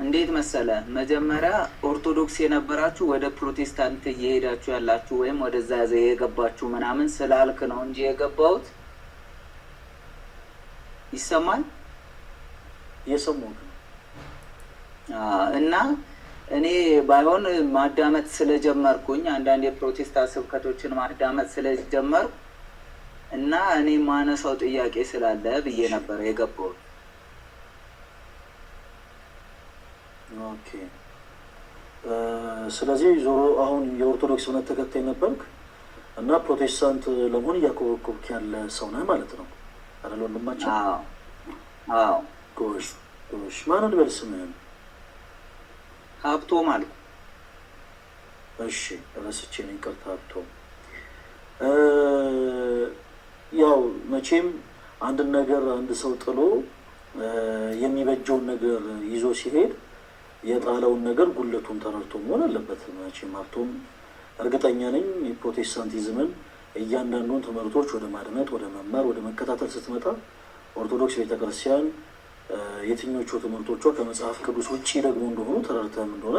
እንዴት መሰለ መጀመሪያ ኦርቶዶክስ የነበራችሁ ወደ ፕሮቴስታንት እየሄዳችሁ ያላችሁ ወይም ወደዛ የገባችሁ ምናምን ስላልክ ነው እንጂ የገባሁት። ይሰማል? እየሰማሁ እና እኔ ባይሆን ማዳመጥ ስለጀመርኩኝ አንዳንድ የፕሮቴስታንት ስብከቶችን ማዳመጥ ስለጀመርኩ እና እኔ ማነሳው ጥያቄ ስላለ ብዬ ነበር የገባሁት። ኦኬ። ስለዚህ ዞሮ አሁን የኦርቶዶክስ እምነት ተከታይ ነበርክ እና ፕሮቴስታንት ለመሆን እያኮበኮብክ ያለ ሰው ነህ ማለት ነው አይደል ወንድማችን? አዎ። ጎሽ ጎሽ። ማንን በል ስምህን? ሀብቶም አልኩ። እሺ ረስቼ ነው፣ ይቅርታ ሀብቶም። ያው መቼም አንድን ነገር አንድ ሰው ጥሎ የሚበጀውን ነገር ይዞ ሲሄድ የጣለውን ነገር ጉለቱን ተረድቶ መሆን አለበት። መቼም ሀብቶም እርግጠኛ ነኝ የፕሮቴስታንቲዝምን እያንዳንዱን ትምህርቶች ወደ ማድመጥ፣ ወደ መማር፣ ወደ መከታተል ስትመጣ ኦርቶዶክስ ቤተክርስቲያን የትኞቹ ትምህርቶቿ ከመጽሐፍ ቅዱስ ውጭ ደግሞ እንደሆኑ ተረድተህም እንደሆነ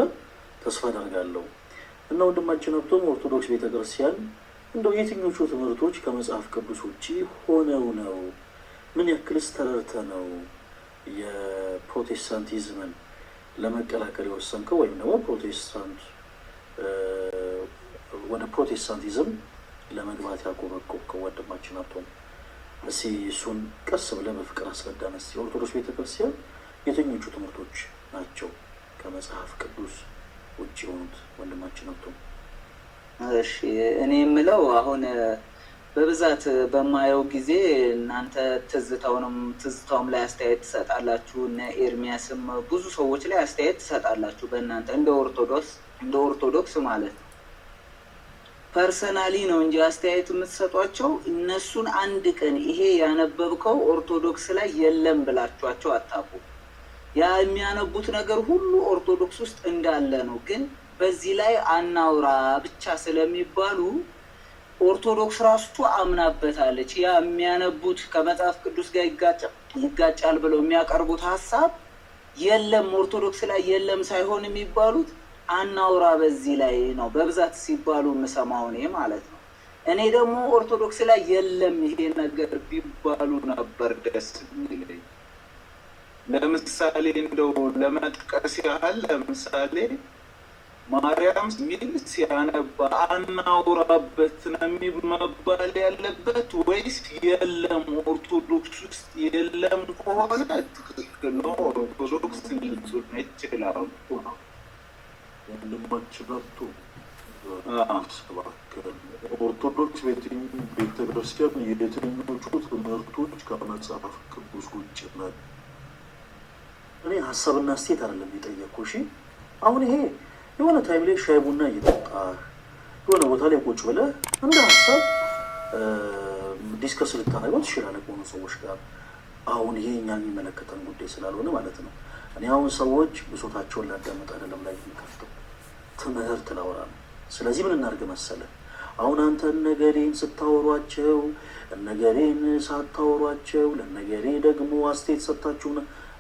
ተስፋ አደርጋለሁ። እና ወንድማችን ሀብቶም ኦርቶዶክስ ቤተክርስቲያን እንደው የትኞቹ ትምህርቶች ከመጽሐፍ ቅዱስ ውጭ ሆነው ነው? ምን ያክልስ ተረድተህ ነው የፕሮቴስታንቲዝምን ለመቀላቀል የወሰንከው ወይም ደግሞ ወደ ፕሮቴስታንቲዝም ለመግባት ያቆበቆብከው? ወንድማችን ሀብቶም እስኪ እሱን ቀስ ብለህ በፍቅር አስረዳን። እስኪ ኦርቶዶክስ ቤተክርስቲያን የትኞቹ ትምህርቶች ናቸው ከመጽሐፍ ቅዱስ ውጭ የሆኑት? ወንድማችን ሀብቶም። እሺ እኔ የምለው አሁን በብዛት በማየው ጊዜ እናንተ ትዝታውም ላይ አስተያየት ትሰጣላችሁ፣ እነ ኤርሚያስም ብዙ ሰዎች ላይ አስተያየት ትሰጣላችሁ። በእናንተ እንደ ኦርቶዶክስ ማለት ነው። ፐርሰናሊ ነው እንጂ አስተያየት የምትሰጧቸው እነሱን አንድ ቀን ይሄ ያነበብከው ኦርቶዶክስ ላይ የለም ብላችኋቸው አታውቁም። ያ የሚያነቡት ነገር ሁሉ ኦርቶዶክስ ውስጥ እንዳለ ነው። ግን በዚህ ላይ አናውራ ብቻ ስለሚባሉ ኦርቶዶክስ ራሱ አምናበታለች። ያ የሚያነቡት ከመጽሐፍ ቅዱስ ጋር ይጋጫል ብለው የሚያቀርቡት ሀሳብ የለም ኦርቶዶክስ ላይ የለም ሳይሆን የሚባሉት አናውራ በዚህ ላይ ነው በብዛት ሲባሉ የምሰማው እኔ ማለት ነው። እኔ ደግሞ ኦርቶዶክስ ላይ የለም ይሄ ነገር ቢባሉ ነበር ደስ የሚለኝ። ለምሳሌ እንደው ለመጥቀስ ያህል ለምሳሌ ማርያም ሚል ሲያነባ አናውራበት ነው መባል ያለበት ወይስ የለም ኦርቶዶክስ ውስጥ የለም ከሆነ ትክክል ነው። ኦርቶዶክስ ሊጹን ይችላሉ። ወንድማችን ሀብቶም ኦርቶዶክስ ቤተክርስቲያን የትኞቹ ትምህርቶች ከመጽሐፍ ቅዱስ ውጭ ነው? እኔ ሀሳብና አስተያየት አይደለም የጠየቅኩህ። እሺ አሁን ይሄ የሆነ ታይም ላይ ሻይ ቡና እየጠጣህ የሆነ ቦታ ላይ ቁጭ ብለህ እንደ ሀሳብ ዲስከስ ልታደርገው ትችላለህ ከሆኑ ሰዎች ጋር። አሁን ይሄ እኛን የሚመለከተን ጉዳይ ስላልሆነ ማለት ነው። እኔ አሁን ሰዎች ብሶታቸውን ላዳመጥ አይደለም ላይ የሚከፍተው ትምህርት ላውራ ነው። ስለዚህ ምን እናድርግ መሰለህ? አሁን አንተ እነገሬን ስታወሯቸው እነገሬን ሳታወሯቸው ለነገሬ ደግሞ አስተያየት ሰጥታችሁ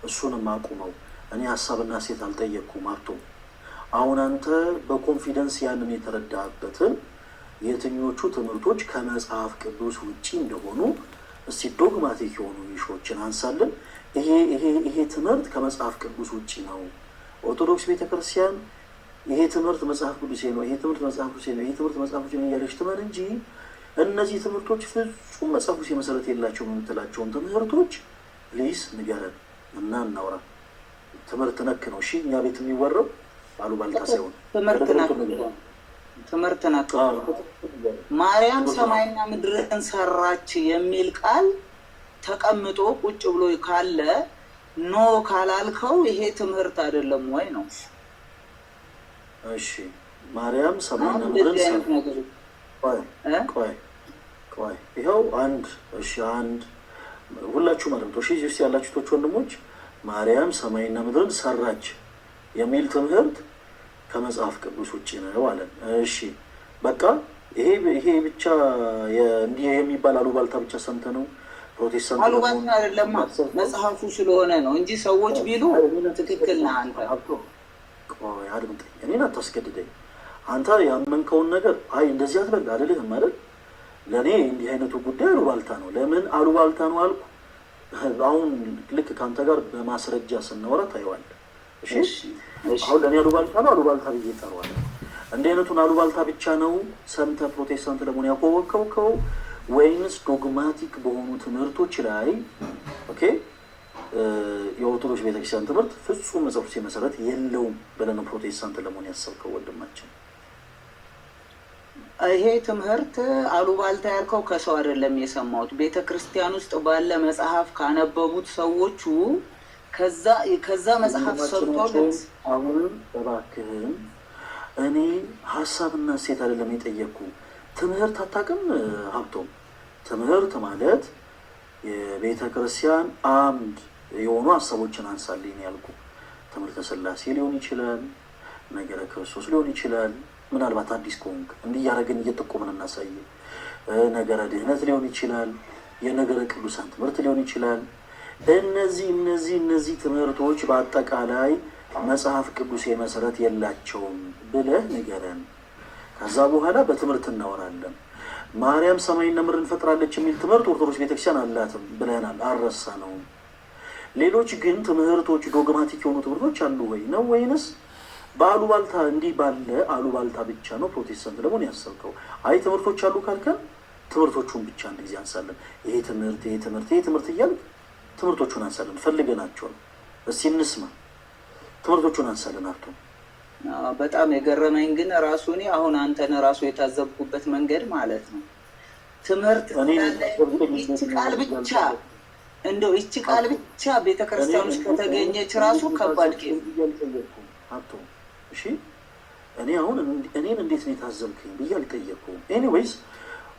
እሱንም አቁመው። እኔ ሀሳብና ሴት አልጠየቅኩም ሀብቶም። አሁን አንተ በኮንፊደንስ ያንን የተረዳህበትን የትኞቹ ትምህርቶች ከመጽሐፍ ቅዱስ ውጪ እንደሆኑ እስቲ ዶግማቲክ የሆኑ ኢሹዎችን አንሳልን። ይሄ ትምህርት ከመጽሐፍ ቅዱስ ውጪ ነው፣ ኦርቶዶክስ ቤተክርስቲያን ይሄ ትምህርት መጽሐፍ ቅዱስ ነው፣ ይሄ ትምህርት መጽሐፍ ቅዱስ ነው፣ ይሄ ትምህርት መጽሐፍ ቅዱስ ነው እያለች ትመን እንጂ እነዚህ ትምህርቶች ፍጹም መጽሐፍ ቅዱስ መሰረት የላቸውም የምትላቸውን ትምህርቶች ፕሊዝ ንገረን እና እናውራ። ትምህርት ነክ ነው። እሺ እኛ ቤት የሚወራው ባሉባልታ ሳይሆን ትምህርት ነክ። ማርያም ሰማይና ምድርን ሰራች የሚል ቃል ተቀምጦ ቁጭ ብሎ ካለ ኖ ካላልከው ይሄ ትምህርት አይደለም ወይ ነው? እሺ ማርያም ሰማይና ምድርን ቆይ ይኸው አንድ ሁላችሁም አድምጡ። እሺ እዚህ ያላችሁ ቶች ወንድሞች ማርያም ሰማይና ምድርን ሰራች የሚል ትምህርት ከመጽሐፍ ቅዱስ ውጭ ነው አለን። እሺ በቃ ይሄ ብቻ እንዲህ የሚባል አሉባልታ ብቻ ሰምተ ነው ፕሮቴስታንት አሉባልታ አይደለም መጽሐፉ ስለሆነ ነው እንጂ ሰዎች ቢሉ ትክክል ነህ አንተ። ቆይ አድምጠኝ፣ እኔን አታስገድደኝ። አንተ ያመንከውን ነገር አይ እንደዚህ አትበል አይደለህም አይደል? ለእኔ እንዲህ አይነቱ ጉዳይ አሉባልታ ነው። ለምን አሉባልታ ነው አልኩ? አሁን ልክ ከአንተ ጋር በማስረጃ ስናወራ ታየዋለህ። እሺ አሁን ለእኔ አሉባልታ ነው አሉባልታ ብዬ እጠራዋለሁ። እንዲህ አይነቱን አሉባልታ ብቻ ነው ሰምተህ ፕሮቴስታንት ለመሆን ያኮበከብከው ወይንስ ዶግማቲክ በሆኑ ትምህርቶች ላይ ኦኬ የኦርቶዶክስ ቤተክርስቲያን ትምህርት ፍጹም መጽሐፍ ቅዱስ መሰረት የለውም ብለህ ነው ፕሮቴስታንት ለመሆን ያሰብከው? ወንድማችን ይሄ ትምህርት አሉባልታ ያልከው ከሰው አይደለም የሰማሁት፣ ቤተ ክርስቲያን ውስጥ ባለ መጽሐፍ ካነበቡት ሰዎቹ ከዛ መጽሐፍ ሰምተው። አሁንም እባክህን እኔ ሀሳብና እሴት አይደለም የጠየቅኩ። ትምህርት አታውቅም ሀብቶም? ትምህርት ማለት የቤተ ክርስቲያን አምድ የሆኑ ሀሳቦችን አንሳልኝ ያልኩ። ትምህርተ ሥላሴ ሊሆን ይችላል፣ ነገረ ክርስቶስ ሊሆን ይችላል። ምናልባት አዲስ ከሆንክ እንዲህ እያደረግን እየጠቆምን እናሳይ። ነገረ ድህነት ሊሆን ይችላል፣ የነገረ ቅዱሳን ትምህርት ሊሆን ይችላል። እነዚህ ትምህርቶች በአጠቃላይ መጽሐፍ ቅዱሴ መሰረት የላቸውም ብለህ ንገረን። ከዛ በኋላ በትምህርት እናወራለን። ማርያም ሰማይና ምድርን ፈጥራለች የሚል ትምህርት ኦርቶዶክስ ቤተክርስቲያን አላትም ብለናል፣ አልረሳነውም። ሌሎች ግን ትምህርቶች ዶግማቲክ የሆኑ ትምህርቶች አሉ ወይ ነው? ወይንስ በአሉባልታ እንዲህ ባለ አሉባልታ ብቻ ነው ፕሮቴስታንት ለመሆን ያሰብከው? አይ ትምህርቶች አሉ ካልከን ትምህርቶቹን ብቻ አንድ ጊዜ አንሳለን። ይሄ ትምህርት እያልክ ትምህርቶቹን አንሳለን። ፈልገናቸው ነው። እስኪ እንስማ። ትምህርቶቹን አንሳለን። አርቶ በጣም የገረመኝ ግን ራሱ እኔ አሁን አንተን ራሱ የታዘብኩበት መንገድ ማለት ነው ትምህርት ይቺ ቃል ብቻ እንደው ይቺ ቃል ብቻ ቤተክርስቲያን ውስጥ ከተገኘች ራሱ ከባድ ኬዝ አቶ። እሺ እኔ አሁን እኔን እንዴት ነው የታዘብከኝ ብዬ አልጠየቅኩም። ኤኒዌይስ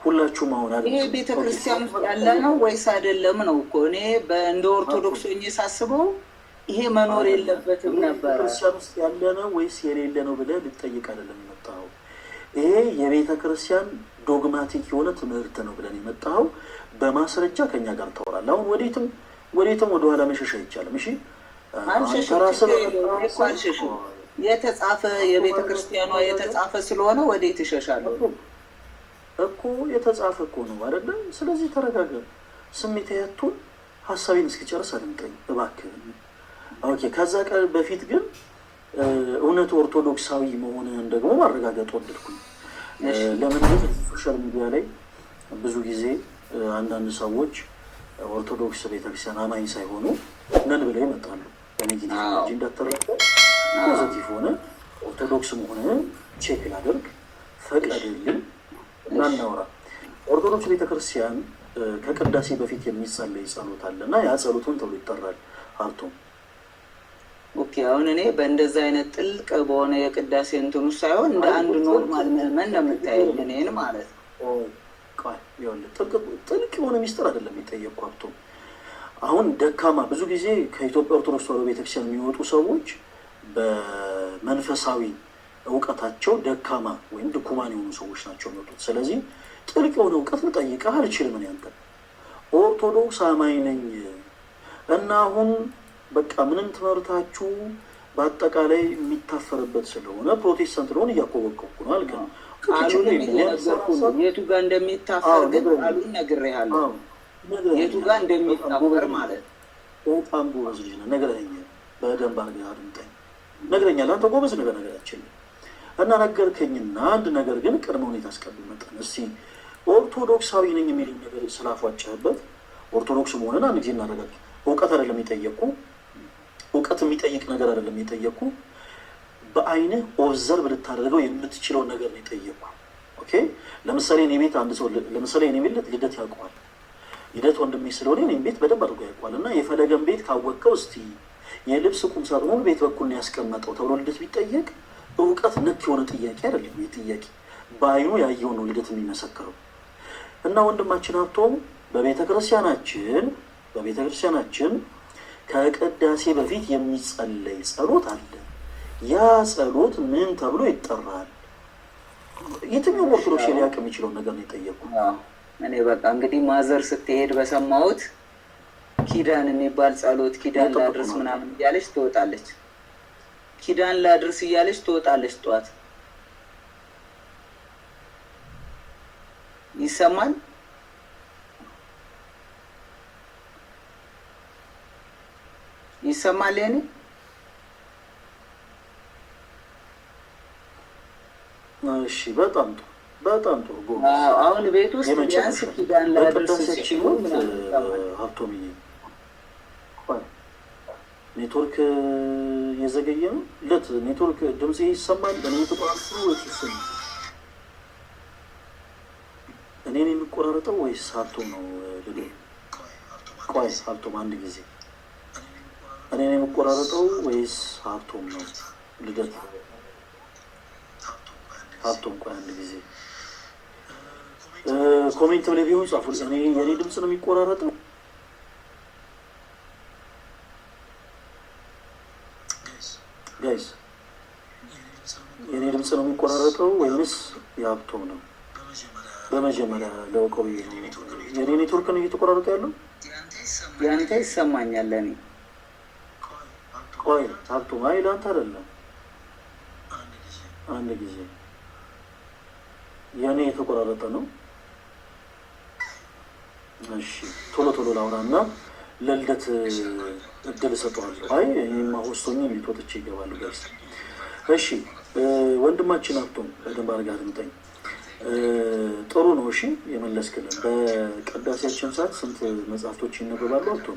ሁላችሁም አሁን ይሄ ቤተክርስቲያን ውስጥ ያለ ነው ወይስ አይደለም ነው እኮ እኔ እንደ ኦርቶዶክስ ሆኜ ሳስበው ይሄ መኖር የለበትም ነበር። ቤተክርስቲያን ውስጥ ያለ ነው ወይስ የሌለ ነው ብለህ ልትጠይቅ አይደለም የመጣኸው። ይሄ የቤተ ክርስቲያን ዶግማቲክ የሆነ ትምህርት ነው ብለን የመጣኸው በማስረጃ ከኛ ጋር ታወራለህ። አሁን ወዴትም ወደኋላ መሸሽ አይቻልም። እሺ የተጻፈ የቤተ ክርስቲያኗ የተጻፈ ስለሆነ ወዴት ይሸሻለሁ እኮ? የተጻፈ እኮ ነው አይደለም? ስለዚህ ተረጋጋ። ስሜት ያቱን ሀሳቤን እስኪጨርስ አድምጠኝ እባክህ። ኦኬ። ከዛ ቀን በፊት ግን እውነት ኦርቶዶክሳዊ መሆንህን ደግሞ ማረጋገጥ ወደድኩኝ። ለምን ሶሻል ሚዲያ ላይ ብዙ ጊዜ አንዳንድ ሰዎች ኦርቶዶክስ ቤተክርስቲያን አማኝ ሳይሆኑ ነን ብለው ይመጣሉ። በኔጌቲቭ እንጂ እንዳትረዳ፣ ፖዘቲቭ ሆነ ኦርቶዶክስ መሆንህን ቼክ ላደርግ ፈቀድልኝ እና እናውራ። ኦርቶዶክስ ቤተክርስቲያን ከቅዳሴ በፊት የሚጸለይ ጸሎት አለ እና ያ ጸሎቱን ተብሎ ይጠራል። ሀብቶም ኦኬ። አሁን እኔ በእንደዛ አይነት ጥልቅ በሆነ የቅዳሴ እንትኑ ሳይሆን እንደ አንድ ኖርማል ምዕመን ነው የምታየው እኔን ማለት ነው። ጥልቅ የሆነ ሚስጥር አይደለም የጠየቅኩ ሀብቶም። አሁን ደካማ ብዙ ጊዜ ከኢትዮጵያ ኦርቶዶክስ ተዋሕዶ ቤተክርስቲያን የሚወጡ ሰዎች በመንፈሳዊ እውቀታቸው ደካማ ወይም ድኩማን የሆኑ ሰዎች ናቸው የሚወጡት። ስለዚህ ጥልቅ የሆነ እውቀት ልጠይቅህ አልችልም። እኔ አንተ ኦርቶዶክስ አማኝ ነኝ እና አሁን በቃ ምንም ትምህርታችሁ በአጠቃላይ የሚታፈርበት ስለሆነ ፕሮቴስታንት ለሆን እያኮበኮብኩ ነው አልከ። የቱ ጋር እንደሚታፈር ግን ቃሉን ነግሬሃለሁ። የቱ ጋር እንደሚታፈር ማለት በጣም ጎበዝ ልጅ ነህ። ነግረኸኛል። በደንብ አድርገህ አድምጠኝ። ነግረኛል። አንተ ጎበዝ ነገራችን እና ነገርከኝና አንድ ነገር ግን ቅድመ ሁኔታ አስቀድመጠን እስቲ ኦርቶዶክሳዊ ነኝ የሚል ነገር ስላፏጨህበት ኦርቶዶክስ መሆንን አንድ ጊዜ እናረጋግ። እውቀት አይደለም የጠየቅኩ፣ እውቀት የሚጠይቅ ነገር አይደለም የጠየቅኩ። በአይንህ ኦብዘርቭ ልታደርገው የምትችለውን ነገር ነው የጠየቅኩ። ኦኬ። ለምሳሌ እኔ ቤት አንድ ሰው ለምሳሌ እኔ ቤት ልደት ያውቀዋል። ልደት ወንድሜ ስለሆነ እኔም ቤት በደንብ አድርጎ ያውቀዋል። እና የፈለገን ቤት ካወቀው እስቲ የልብስ ቁም ሳጥኑን ቤት በኩል ነው ያስቀመጠው ተብሎ ልደት ቢጠየቅ እውቀት ነክ የሆነ ጥያቄ አይደለም። ይህ ጥያቄ በአይኑ ያየው ነው ልደት የሚመሰክረው። እና ወንድማችን ሀብቶም በቤተክርስቲያናችን ከቅዳሴ በፊት የሚጸለይ ጸሎት አለ። ያ ጸሎት ምን ተብሎ ይጠራል? የትኛውም ኦርቶዶክስ ሊያውቅ የሚችለውን ነገር ነው የጠየቁ። እኔ በቃ እንግዲህ ማዘር ስትሄድ በሰማሁት ኪዳን የሚባል ጸሎት ኪዳን ላድርስ ምናምን እያለች ትወጣለች። ኪዳን ላድርስ እያለች ትወጣለች። ጠዋት ይሰማል። ይሰማል። ያኔ እሺ፣ በጣም ጥሩ በጣም ጥሩ። አሁን ቤት ውስጥ ቢያንስ ኪዳን ላድርስ ሲሆን ሀብቶምዬ ኔትወርክ እየዘገየ ነው። ለት ኔትወርክ ድምጽ ይሰማል። እኔ ተቆራርጦ ወይስ እኔን የሚቆራረጠው ወይስ ሀብቶም ነው? ቆይ ሀብቶም አንድ ጊዜ እኔን የሚቆራረጠው ወይስ ሀብቶም ነው? ልደት ሀብቶም ቆይ አንድ ጊዜ ኮሜንት ላይ ቢሆን ጻፉ። እኔ የኔ ድምጽ ነው የሚቆራረጠው? ጋይስ የኔ ድምጽ ነው የሚቆራረጠው ወይስ የሀብቶም ነው? በመጀመሪያ ለውቀው የኔ ኔትወርክ ነው እየተቆራረጠ ያለው? ያንተ ይሰማኛል ለኔ። ቆይ ሀብቶም፣ አይ ለአንተ አይደለም። አንድ ጊዜ የኔ የተቆራረጠ ነው። እሺ ቶሎ ቶሎ ላውራ እና ለልደት እድል እሰጠዋለሁ። አይ እኔማ ሆስቶኝ ሊትወጥቼ ይገባሉ ጋይስ። እሺ ወንድማችን ሀብቶም በደንብ አድርገህ አድምጠኝ። ጥሩ ነው። እሺ የመለስክልን በቅዳሴያችን ሰዓት ስንት መጽሐፍቶች ይነበባሉ? ሀብቶም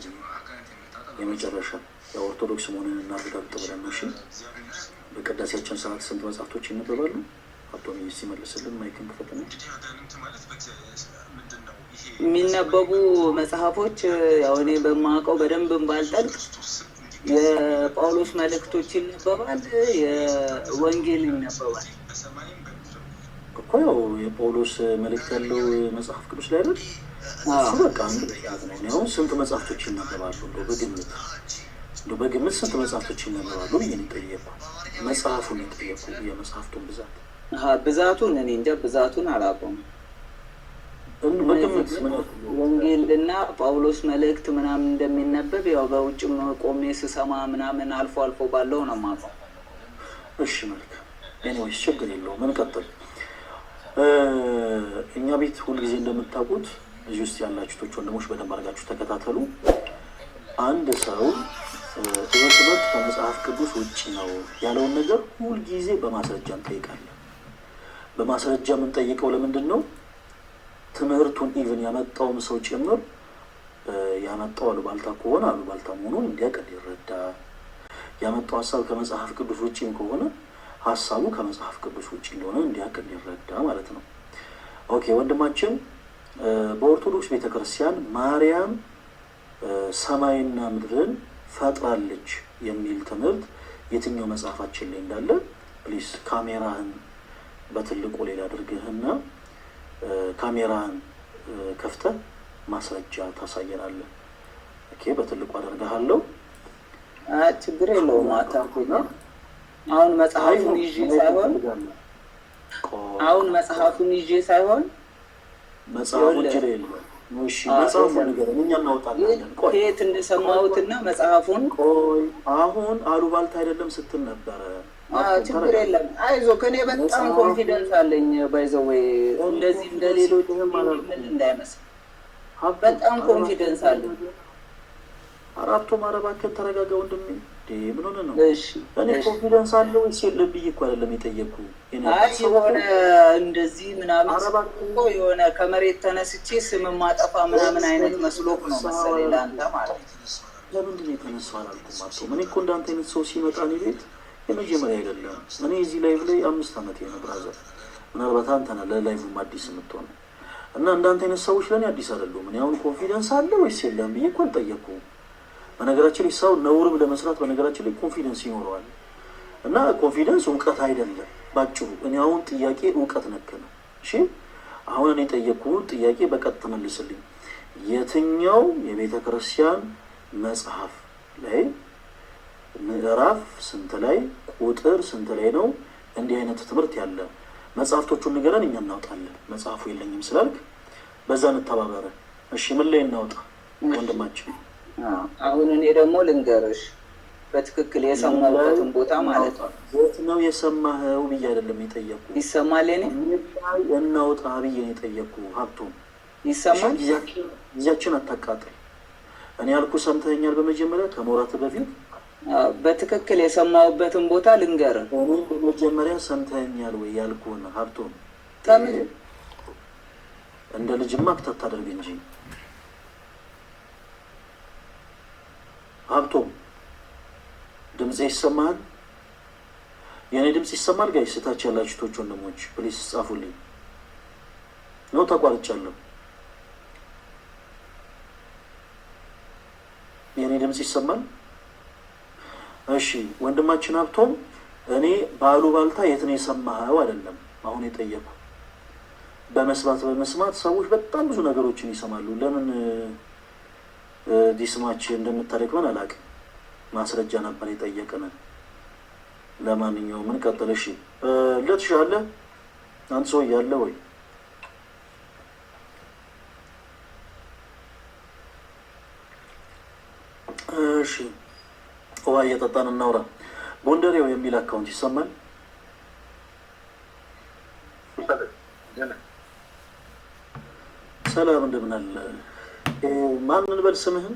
የመጨረሻ የኦርቶዶክስ መሆንን እናረጋግጥ ብለን ነው። እሺ በቅዳሴያችን ሰዓት ስንት መጽሐፍቶች ይነበባሉ? ሀብቶም ሲመልስልን ማይክን ክፈትና የሚነበቡ መጽሐፎች ያው እኔ በማውቀው በደንብ ባልጠልቅ የጳውሎስ መልእክቶች ይነበባል፣ የወንጌል ይነበባል እኮ። ያው የጳውሎስ መልእክት ያለው መጽሐፍ ቅዱስ ላይ አይደል? እሱ በቃ አንድ ምክንያት ነው። እኔ አሁን ስንት መጽሐፍቶች ይነበባሉ እንደው በግምት ስንት መጽሐፍቶች ይነበባሉ ብዬ ነው የጠየኩ። መጽሐፉን የጠየኩ የመጽሐፍቱን ብዛት ብዛቱን እኔ እንጃ፣ ብዛቱን አላውቀውም። በግምት ወንጌል እና ጳውሎስ መልእክት ምናምን እንደሚነበብ ያው በውጭም ቆሜ ስሰማ ምናምን አልፎ አልፎ ባለው ነው የማውቀው። እሺ መልካም። ኤኒዌይስ ችግር የለውም። ምን ቀጥል። እኛ ቤት ሁልጊዜ እንደምታውቁት እዚህ ውስጥ ያላችሁ ቶች ወንድሞች በደንብ አድርጋችሁ ተከታተሉ። አንድ ሰው ይህ ትምህርት ከመጽሐፍ ቅዱስ ውጭ ነው ያለውን ነገር ሁልጊዜ በማስረጃ እንጠይቃለን። በማስረጃ የምንጠይቀው ለምንድን ነው? ትምህርቱን ኢቭን ያመጣውም ሰው ጭምር ያመጣው አሉባልታ ከሆነ አሉባልታ መሆኑን እንዲያውቅ እንዲረዳ፣ ያመጣው ሀሳብ ከመጽሐፍ ቅዱስ ውጭም ከሆነ ሀሳቡ ከመጽሐፍ ቅዱስ ውጭ እንደሆነ እንዲያውቅ እንዲረዳ ማለት ነው። ኦኬ ወንድማችን በኦርቶዶክስ ቤተክርስቲያን ማርያም ሰማይና ምድርን ፈጥራለች የሚል ትምህርት የትኛው መጽሐፋችን ላይ እንዳለ ፕሊስ ካሜራህን በትልቁ ሌላ አድርግህና ካሜራህን ከፍተህ ማስረጃ ታሳየናለህ። ኦኬ በትልቁ አደርግሃለሁ። ችግር የለውም። አሁን መጽሐፉን ይዤ ሳይሆን መጽሐፉ እጅ ላይ የለም። እሺ መጽሐፉን ንገረን፣ እኛ እናወጣለን። ከየት እንደሰማሁትና መጽሐፉን አሁን አሉባልታ አይደለም ስትል ነበረ። ችግር የለም አይዞህ፣ ከኔ በጣም ኮንፊደንስ አለኝ። ባይዘው እንደዚህ እንደሌሎች ምን እንዳይመስል በጣም ኮንፊደንስ አለኝ። አራቱ ማረባከን ተረጋጋ ወንድሜ። ምን ሆነ ነው? እኔ ኮንፊደንስ አለ ወይስ የለም ብዬ እኮ አይደለም የጠየኩ። የሆነ እንደዚህ ምናምን እኮ የሆነ ከመሬት ተነስቼ ስም ማጠፋ ምናምን አይነት መስሎክ ነው መሰለኝ ለአንተ ማለት ነው። ለምንድን ነው የተነሳው አላልኩም አልኩ። እኔ እኮ እንዳንተ አይነት ሰው ሲመጣ እኔ ቤት የመጀመሪያ አይደለም። እኔ እዚህ ላይቭ ላይ 5 ዓመት ነው ብራዘር። ምናልባት አንተ ነህ ለላይቭም አዲስ የምትሆነው እና እንዳንተ አይነት ሰዎች ለእኔ አዲስ አይደሉም። እኔ አሁን ኮንፊደንስ አለ ወይስ የለም ብዬ እኮ አልጠየኩም። በነገራችን ላይ ሰው ነውርም ለመስራት በነገራችን ላይ ኮንፊደንስ ይኖረዋል እና ኮንፊደንስ እውቀት አይደለም ባጭሩ። እኔ አሁን ጥያቄ እውቀት ነክ ነው። እሺ አሁን እኔ ጠየቅኩህ ጥያቄ በቀጥታ መልስልኝ። የትኛው የቤተ ክርስቲያን መጽሐፍ ላይ ምዕራፍ ስንት ላይ ቁጥር ስንት ላይ ነው እንዲህ አይነት ትምህርት ያለ? መጽሐፍቶቹን ንገረን፣ እኛ እናውጣለን። መጽሐፉ የለኝም ስላልክ በዛ እንተባበረ። እሺ ምን ላይ እናውጣ ወንድማችን? አሁን እኔ ደግሞ ልንገርሽ በትክክል የሰማሁበትን ቦታ ማለት ነው። የት ነው የሰማኸው ብዬ አይደለም የጠየኩ። ይሰማል? እኔ እናውጣ ብዬ ነው የጠየኩ። ሀብቶም ይሰማል? ጊዜያችን አታቃጥል። እኔ ያልኩ ሰምተኛል። በመጀመሪያ ከመውራት በፊት በትክክል የሰማሁበትን ቦታ ልንገርህ። እኔ በመጀመሪያ ሰምተኛል ወይ ያልኩህን ሀብቶም፣ እንደ ልጅማ አክታት ታደርግ እንጂ ሀብቶም፣ ድምፄ ይሰማል? የእኔ ድምፅ ይሰማል? ጋይ ስታች ያላችሁ ቶች ወንድሞች ፕሊስ ጻፉልኝ። ነው ተቋርጫለሁ። የእኔ ድምፅ ይሰማል? እሺ ወንድማችን ሀብቶም፣ እኔ ባሉባልታ የት ነው የሰማኸው አይደለም አሁን የጠየቁ። በመስማት ሰዎች በጣም ብዙ ነገሮችን ይሰማሉ። ለምን ዲስማችን እንደምታደርግመን አላውቅም። ማስረጃ ነበር የጠየቅን። ለማንኛውም ምን ቀጥል? እሺ ለትሻለ አንድ ሰው እያለ ወይ እሺ ውሃ እየጠጣን እናውራ። ጎንደሬው የሚል አካውንት ይሰማል? ሰላም እንደምን አለ? ማንን በል ስምህን?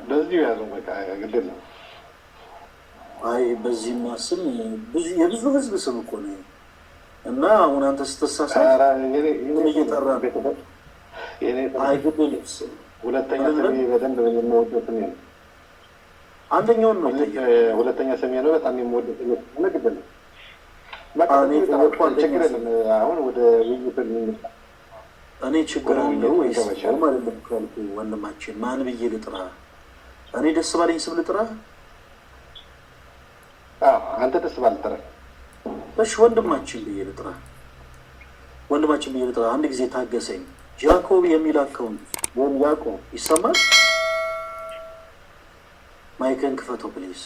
በዚሁ ያዘው በቃ ግድል ነው። አይ በዚህማ ስም የብዙ ህዝብ ስም እኮ ነው። እና አሁን አንተ ስትሳሳት እየጠራ አይ ግድል ሁለተኛ ስሜ በደንብ የምወደው ስሜ ነው። አንደኛውን ነው ሁለተኛ ስሜ ነው። በጣም የምወደው ስሜ ነው። ግድል ነው። ችግር የለም። አሁን ወደ ውይይት የሚመጣ እኔ ችግር አለው ወይስ ማለት ነው? ወንድማችን ማን ብዬ ልጥራ? እኔ ደስ ባለኝ ስም ልጥራ? አንተ ደስ ባለህ ጥራ። እሺ ወንድማችን ብዬ ልጥራ? ወንድማችን ብዬ ልጥራ? አንድ ጊዜ ታገሰኝ። ጃኮብ የሚል አካውንት ወይም ያዕቆብ ይሰማል? ማይክን ክፈተው ፕሊዝ።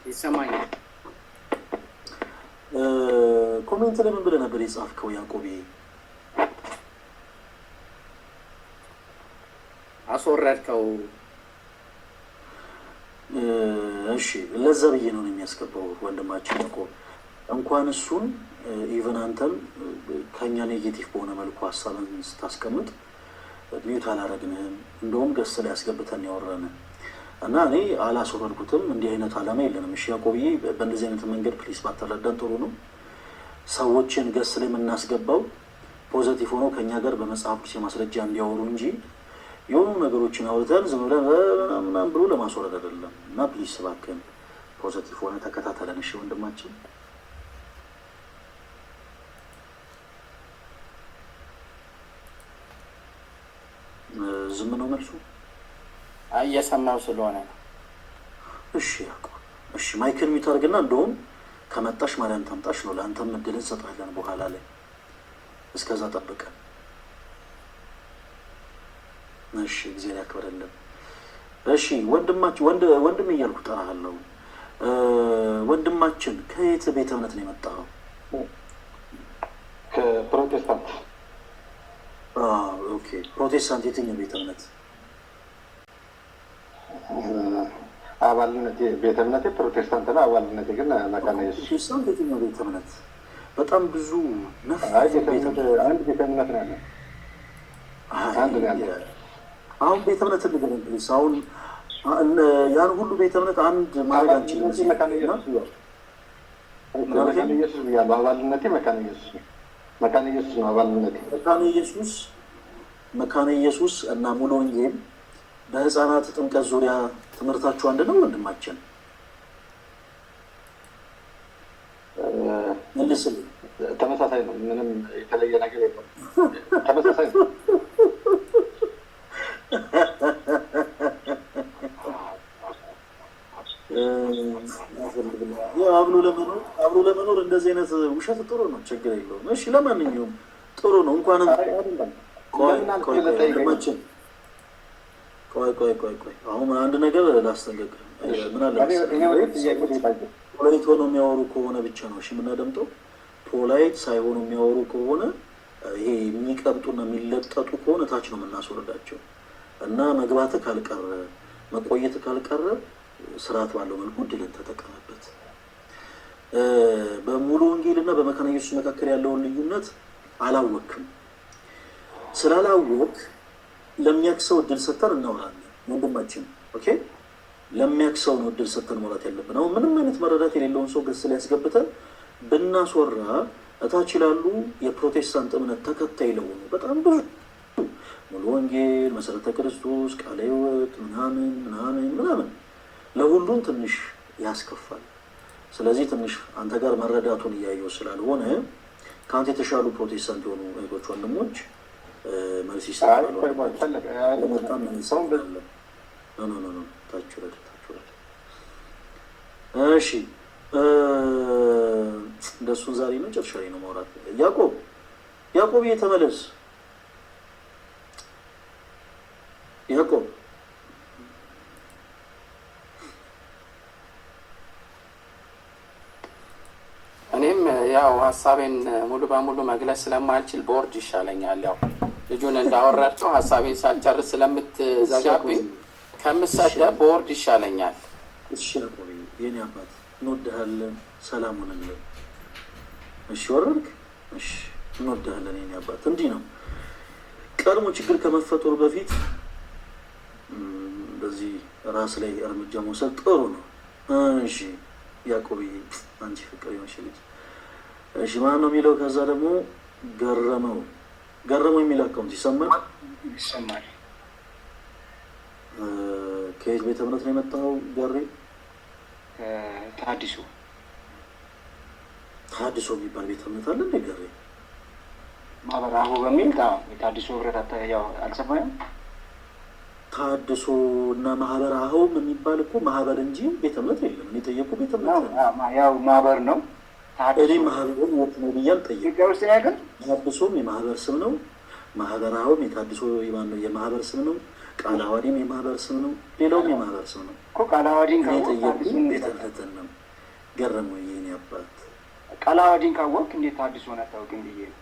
ይሰማኛል። ኮሜንት ላይ ምን ብለህ ነበር የጻፍከው ያዕቆብ? አስወረድከው። እሺ ለዛ ብዬ ነው የሚያስገባው ወንድማችን ያዕቆብ። እንኳን እሱን ኢቨን አንተም ከኛ ኔጌቲቭ በሆነ መልኩ ሀሳብን ስታስቀምጥ ሚዩት አላረግንህም። እንደውም ገስ ላይ ያስገብተን ያወራን እና እኔ አላስወረድኩትም። እንዲህ አይነት አላማ የለንም። እሺ ያዕቆብዬ፣ በእንደዚህ አይነት መንገድ ፕሊስ ባተረዳን ጥሩ ነው። ሰዎችን ገስ ላይ የምናስገባው ፖዘቲቭ ሆኖ ከእኛ ጋር በመጽሐፍ ቅዱስ ማስረጃ እንዲያወሩ እንጂ የሆኑ ነገሮችን አውርተን ዝም ብለን ምናምን ብሎ ለማስወረድ አይደለም። እና ፕሊስ እባክህን ፖዘቲቭ ሆነ ተከታተለን። እሺ ወንድማችን። ዝም ነው መልሱ? እየሰማው ስለሆነ ነው። እሺ ያዕቆብ፣ እሺ ማይክል ሚዩት አድርግና እንደውም ከመጣሽ ማርያም ታምጣሽ ነው። ለአንተም እድል እንሰጣለን በኋላ ላይ። እስከዛ ጠብቀን። እሺ ጊዜ ያክብርልን። እሺ ወንድማችን ወንድም እያልኩ ጠራሃለሁ። ወንድማችን ከየት ቤተ እምነት ነው የመጣኸው? ከፕሮቴስታንት። ኦኬ ፕሮቴስታንት የትኛው ቤተ እምነት? አባልነቴ ቤተ እምነቴ ፕሮቴስታንት ነው። አባልነቴ ግን መካነ ኢየሱስ። ፕሮቴስታንት የትኛው ቤተ እምነት? በጣም ብዙ አንድ ቤተ እምነት ነው ያለ። አንድ ነው ያለ። አሁን ቤተ እምነት ንገረን ፕሊስ። አሁን ያን ሁሉ ቤተ እምነት አንድ ማድረግ አንችልም። መካነ ኢየሱስ ብያለሁ። አባልነቴ መካነ ኢየሱስ ነው። መካነ ኢየሱስ ነው አባልነቴ። መካነ ኢየሱስ እና ሙሉ ወንጌል በህፃናት ጥምቀት ዙሪያ ትምህርታችሁ አንድ ነው ወንድማችን? መልስልኝ። ተመሳሳይ ነው። ምንም የተለየ ነገር የለም። ተመሳሳይ ነው። አብሮ ለመኖር እንደዚህ አይነት ውሸት ጥሩ ነው፣ ችግር የለውም። እሺ ለማንኛውም ጥሩ ነው። እንኳን ቆይ አሁን አንድ ነገር ላስጠንቀቅ። ምን አለ ፖለቲክ ሆኖ የሚያወሩ ከሆነ ብቻ ነው እሺ የምናደምጠው። ፖላይት ሳይሆኑ የሚያወሩ ከሆነ ይሄ የሚቀብጡና የሚለጠጡ ከሆነ ታች ነው የምናስወርዳቸው እና መግባት ካልቀረ መቆየት ካልቀረ ስርዓት ባለው መልኩ ድልን ተጠቀመበት። በሙሉ ወንጌልና በመካነ ኢየሱስ መካከል ያለውን ልዩነት አላወቅም። ስላላወቅ ለሚያክሰው እድል ሰጥተን እናወራለን። ወንድማችን ኦኬ፣ ለሚያክሰው ነው እድል ሰጥተን መውራት ያለብን። አሁን ምንም አይነት መረዳት የሌለውን ሰው ገስ ሊያስገብተን ብናስወራ እታች ይላሉ የፕሮቴስታንት እምነት ተከታይ ለሆኑ በጣም ብዙ ሙሉ ወንጌል፣ መሰረተ ክርስቶስ፣ ቃለ ሕይወት ምናምን ምናምን ምናምን ለሁሉም ትንሽ ያስከፋል። ስለዚህ ትንሽ አንተ ጋር መረዳቱን እያየው ስላልሆነ ከአንተ የተሻሉ ፕሮቴስታንት የሆኑ እህቶች ወንድሞች መልስ ይሰጣሉ። እሺ እንደሱን ዛሬ መጨረሻ ላይ ነው ማውራት። ያዕቆብ ተመለስ። ያዕቆብ እኔም ያው ሀሳቤን ሙሉ በሙሉ መግለጽ ስለማልችል ቦርድ ይሻለኛል። ያው ልጁን እንዳወረድከው ሀሳቤን ሳልጨርስ ስለምትዘጋብኝ ከምሰደብ ቦርድ ይሻለኛል። እሺ ያዕቆብ የኔ አባት እንወድሃለን፣ ሰላም ሁንልን። እሺ ወረድክ። እሺ እንወድሃለን የኔ አባት። እንዲህ ነው ቀድሞ ችግር ከመፈጠሩ በፊት በዚህ ራስ ላይ እርምጃ መውሰድ ጥሩ ነው። እሺ ያዕቆብ አንቺ ፍቅር የሆንሽ ልጅ። እሺ ማን ነው የሚለው? ከዛ ደግሞ ገረመው የሚል አካውንት ይሰማል። ከየት ቤተ እምነት ነው የመጣው ገሬ? ተሐድሶ የሚባል ቤተ እምነት አለ እንደ ገሬ? ማህበር አሁ በሚል ተሐድሶ ህብረት ያው አልሰማኝም። ተሐድሶ እና ማህበር አሁም የሚባል እኮ ማህበር እንጂ ቤተ እምነት የለም። እኔ ጠየቁ ቤተ እምነት ያው ማህበር ነው። እኔ ማህበሩን ወጥ ነው ብያል ጠየቁ። ተሐድሶም የማህበር ስም ነው። ማህበር አሁም የታድሶ የማህበር ስም ነው። ቃለ ዓዋዲም የማህበር ስም ነው። ሌላውም የማህበር ስም ነው እኮ። ቃለ ዓዋዲን ጠየቁ ቤተ እምነትን ነው። ገረመው የኔ አባት። ቃለ ዓዋዲን ካወቅ እንዴት ተሐድሶን አታውቅም ብዬ ነው።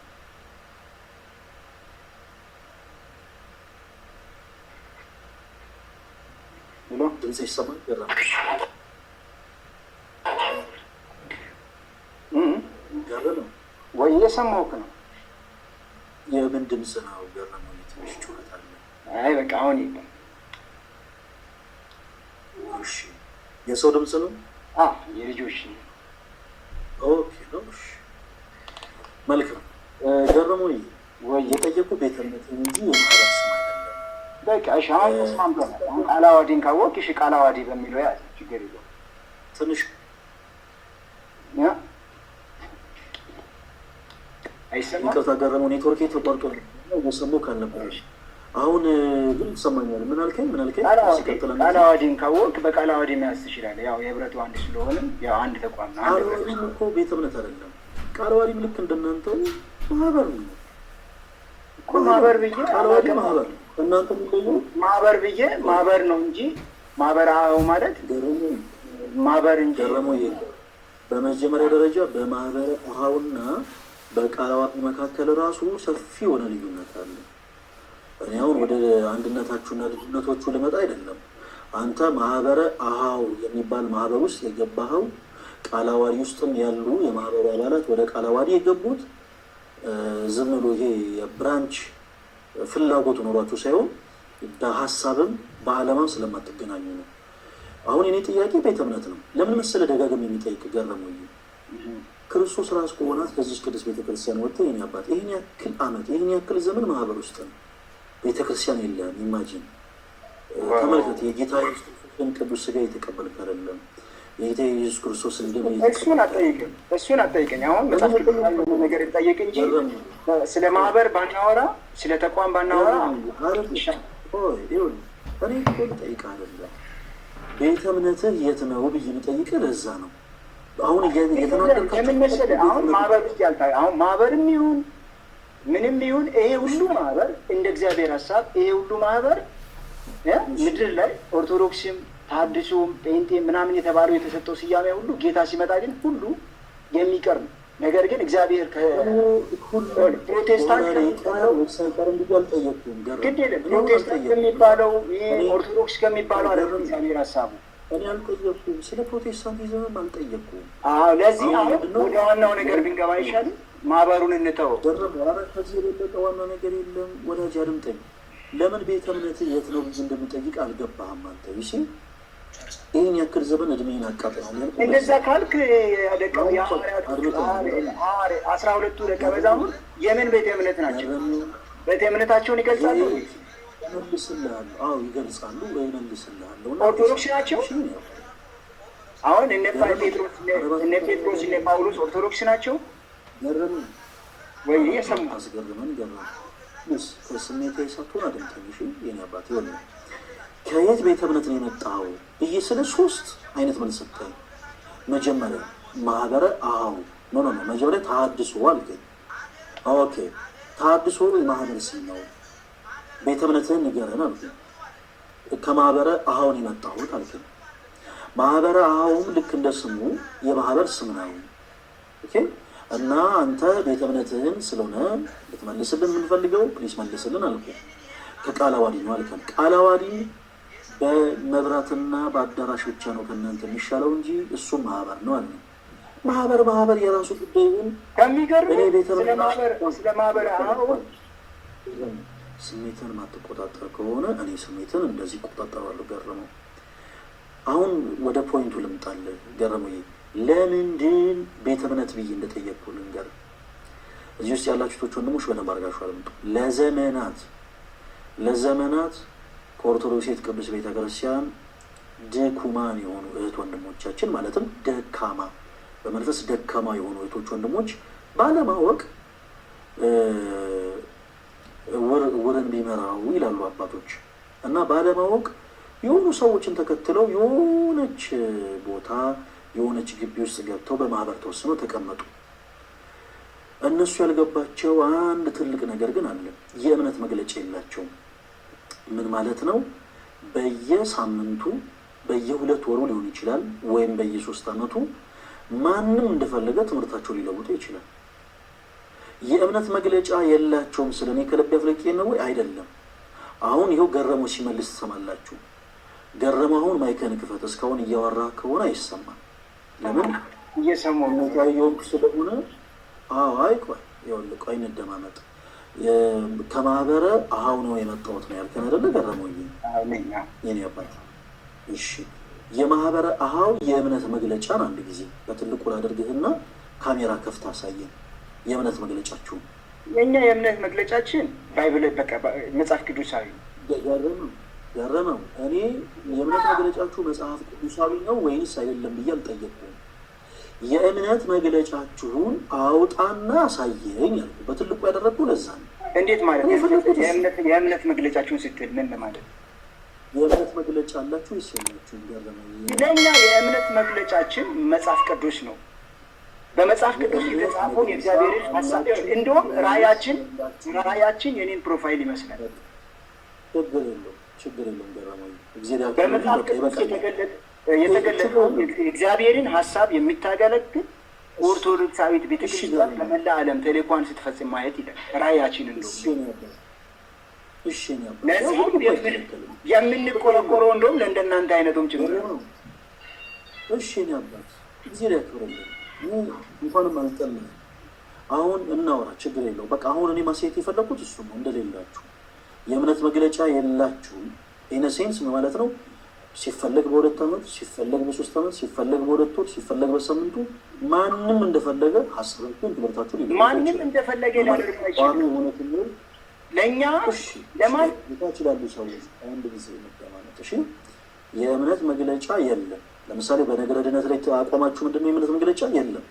ድምጽ ይሰማል? ገረመው ወይ እየሰማሁህ ነው? የምን ድምጽ ነው ገረመው? ትንሽ ጩኸት አለ። አይ በቃ አሁን ይባል። እሺ የሰው ድምጽ ነው? የልጆች ነው። ኦኬ ነው። እሺ መልካም። ገረመው ወይ የጠየቁ ቤተ እምነት እንጂ የማህበር ስም አይደለም። በቃ እሺ አሁን ተስማምተናል። አሁን ቃለ ዓዋዲን ካወቅ እሺ ቃለ ዓዋዲ በሚለው ያዝ፣ ችግር የለውም። ትንሽ አይሰማም? ይቅርታ ገረመው፣ ኔትወርክ ተቋርጦ ነው ሰሞኑን ካልነበረ። አሁን ግን ይሰማኛል። ምን አልከኝ? ቃለ ዓዋዲን ካወቅ በቃለ ዓዋዲ መያዝ ትችላለህ። ያው የህብረቱ አንድ ስለሆነ ያው አንድ ተቋም ነው። ቃለ ዓዋዲም እኮ ቤተ እምነት አይደለም። ቃለ ዓዋዲም ልክ እንደናንተው ማህበር ነው እኮ። ማህበር ብዬ ቃለ ዓዋዲ ማህበር ነው። እናንተ የሚለየው ማህበር ብዬ ማህበር ነው እንጂ ማህበር አው ማለት ማህበር እንጂ ገረመው። በመጀመሪያ ደረጃ በማህበረ አሃውና በቃለ ዓዋዲ መካከል ራሱ ሰፊ የሆነ ልዩነት አለ። እኔ አሁን ወደ አንድነታችሁና ልዩነቶቹ ልመጣ አይደለም። አንተ ማህበረ አሃው የሚባል ማህበር ውስጥ የገባኸው ቃለ ዓዋዲ ውስጥም ያሉ የማህበሩ አባላት ወደ ቃለ ዓዋዲ የገቡት ዝም ብሎ ይሄ የብራንች ፍላጎት ኖሯችሁ ሳይሆን በሀሳብም በዓላማም ስለማትገናኙ ነው። አሁን የኔ ጥያቄ ቤተ እምነት ነው። ለምን መሰለ ደጋግም የሚጠይቅ ገረመው? ክርስቶስ ራስ ከሆናት ከዚህ ቅዱስ ቤተክርስቲያን ወጥቶ የኔ አባት ይህን ያክል ዓመት ይህን ያክል ዘመን ማህበር ውስጥ ነው፣ ቤተክርስቲያን የለም። ኢማጂን ተመልከት። የጌታ ኢየሱስን ቅዱስ ስጋ የተቀበልክ አይደለም። የጌታ ኢየሱስ ክርስቶስ እሱን አጠይቀኝ። አሁን መጽሐፍ ቅዱስ ያለው ነገር ይጠየቅ እንጂ ስለ ማህበር ባናወራ፣ ስለ ተቋም ባናወራ እኔ እኮ ልጠይቅህ አይደለም ቤተ እምነትህ የት ነው ብዬ ልጠይቅህ። ለዛ ነው አሁን የምን መሰለህ አሁን ማህበር ውስጥ አሁን ማህበርም ይሁን ምንም ይሁን ይሄ ሁሉ ማህበር እንደ እግዚአብሔር ሀሳብ ይሄ ሁሉ ማህበር ምድር ላይ ኦርቶዶክስም ተሐድሶም ጴንጤ ምናምን የተባለው የተሰጠው ስያሜ ሁሉ ጌታ ሲመጣ ግን ሁሉ የሚቀር ነው። ነገር ግን እግዚአብሔር ፕሮቴስታንት ከሚባለው ግድ የለም ፕሮቴስታንት ከሚባለው ኦርቶዶክስ ከሚባለው አለ እግዚአብሔር ሀሳቡ። እኔ አልጠየኩም፣ ስለ ፕሮቴስታንቲዝምም አልጠየኩም። ለዚህ አሁን ወደ ዋናው ነገር ብንገባ ይሻል። ማህበሩን እንተው። ከዚህ የበለጠ ዋና ነገር የለም። ወዳጅ አድምጠኝ። ለምን ቤተ እምነት የት ነው ብዬ እንደምጠይቅ አልገባህም አንተ። ይሲ ይህን ያክል ዘመን እድሜን አቃጥላል። እንደዛ ካልክ 12ቱ ደቀ መዛሙርት የምን ቤተ እምነት ናቸው? ቤተ እምነታቸውን ይገልጻሉ። መልስልሃለሁ። አዎ ይገልጻሉ ወይ መልስልሃለሁ። ኦርቶዶክስ ናቸው። አሁን እነ ጴጥሮስ እነ ጳውሎስ ኦርቶዶክስ ናቸው ወይ? የሰሙ አስገርመን ገረመን። ከስሜት የሰጡን አደምተኝሽ የኔ አባት ይሆን ከየት ቤተ እምነት ነው የመጣው ብዬ ስለ 3 አይነት መልስ ሰጠኝ። መጀመሪያ ማህበረ ኖ መጀመሪያ ተሐድሶ አልከኝ። ኦኬ ተሐድሶ የማህበር ስም ነው። ቤተ እምነትህን ንገረን አልከኝ። ከማህበረ አሁን የመጣሁት አልከኝ። ማህበረ አሁን ልክ እንደ ስሙ የማህበር ስም ነው። ኦኬ እና አንተ ቤተ እምነትህን ስለሆነ ልትመልስልን የምንፈልገው ፕሊስ መልስልን አልከኝ። ከቃለ ዓዋዲ ነው አልከን። ቃለ ዓዋዲ በመብራትና በአዳራሽ ብቻ ነው ከእናንተ የሚሻለው እንጂ እሱም ማህበር ነው አለ። ማህበር የራሱ ጉዳይን ከሚገርም ስለ ማህበር ስሜትን ማትቆጣጠር ከሆነ እኔ ስሜትን እንደዚህ ቆጣጠራለሁ። ገረመው። አሁን ወደ ፖይንቱ ልምጣልህ። ገረመው ለምንድን ቤተ እምነት ብዬ እንደጠየቅኩ ልንገር። እዚህ ውስጥ ያላችሁ ቶች ወንድሞች በደንብ አድርጋችሁ አልምጡ። ለዘመናት ከኦርቶዶክስ ቅዱስ ቤተ ክርስቲያን ድኩማን የሆኑ እህት ወንድሞቻችን ማለትም ደካማ በመንፈስ ደካማ የሆኑ እህቶች ወንድሞች ባለማወቅ ውርን ቢመራው ይላሉ አባቶች እና ባለማወቅ የሆኑ ሰዎችን ተከትለው የሆነች ቦታ የሆነች ግቢ ውስጥ ገብተው በማህበር ተወስነው ተቀመጡ። እነሱ ያልገባቸው አንድ ትልቅ ነገር ግን አለ። የእምነት መግለጫ የላቸውም። ምን ማለት ነው? በየሳምንቱ በየ2 ወሩ ሊሆን ይችላል ወይም በየ3 ዓመቱ ማንም እንደፈለገ ትምህርታቸው ሊለውጡ ይችላል። የእምነት መግለጫ የላቸውም። ስለ እኔ ከልብ ያፍለቄ ነው ወይ? አይደለም። አሁን ይኸው ገረመው ሲመልስ ትሰማላችሁ። ገረመው አሁን ማይከን ክፈት። እስካሁን እያወራ ከሆነ አይሰማም። ለምን? እየሰማሁ የወንኩ ስለሆነ አይቆይ ይኸውልህ፣ ቆይ እንደማመጥ ከማህበረ ነው የመጣሁት ነው ያልከን አይደለ? ገረመው የኔ አባት። እሺ የማህበረ የእምነት መግለጫን አንድ ጊዜ በትልቁ ላደርግህና ካሜራ ከፍታ አሳየን። የእምነት መግለጫችሁ የኛ የእምነት መግለጫችን ባይብል በቃ መጽሐፍ ቅዱሳዊ። ገረመው እኔ የእምነት መግለጫችሁ መጽሐፍ ቅዱሳዊ ነው ወይንስ አይደለም ብዬ አልጠየቅኩም። የእምነት መግለጫችሁን አውጣና አሳየኝ ያልኩ በትልቁ ያደረግኩ ለዛ ነው። እንዴት ማለት የእምነት መግለጫችሁን ስትል ምን ማለት ነው? የእምነት መግለጫ አላችሁ ይሰማችሁ? ለእኛ የእምነት መግለጫችን መጽሐፍ ቅዱስ ነው። በመጽሐፍ ቅዱስ የተጻፈውን የእግዚአብሔርን ሀሳብ እንደውም ራእያችን የኔን ፕሮፋይል ይመስላል። ችግር የለውም ገረመው። በመጽሐፍ ቅዱስ የተገለጠውን የእግዚአብሔርን ሀሳብ የሚታገለግል ኦርቶዶክሳዊት ቤተክርስቲያን ለመላ ዓለም ተልእኮዋን ስትፈጽም ማየት ይላል ራእያችን። እንደውም ለዚህ የምንቆረቆረው እንደውም ለእንደናንተ አይነቱም ጭምር ነው። እሺ አባት ጊዜ ላይ ያክብረልን። እንኳንም አልጠላም። አሁን እናወራ፣ ችግር የለው። በቃ አሁን እኔ ማሳየት የፈለኩት እሱ ነው። እንደሌላችሁ የእምነት መግለጫ የላችሁም ኢነሴንስ ማለት ነው። ሲፈለግ በ2 ዓመት፣ ሲፈለግ በ3 ዓመት፣ ሲፈለግ በ2 ወር፣ ሲፈለግ በሳምንቱ ማንም እንደፈለገ ሀሳባችሁን ትምህርታችሁን ማንም እንደፈለገ ሊያደርግ አይችልም። ለእኛ ለማን ይችላሉ ሰዎች አንድ ጊዜ መደማመጥ። እሺ የእምነት መግለጫ የለም። ለምሳሌ በነገረ ድነት ላይ አቋማችሁ ምንድን ነው? የእምነት መግለጫ የለም።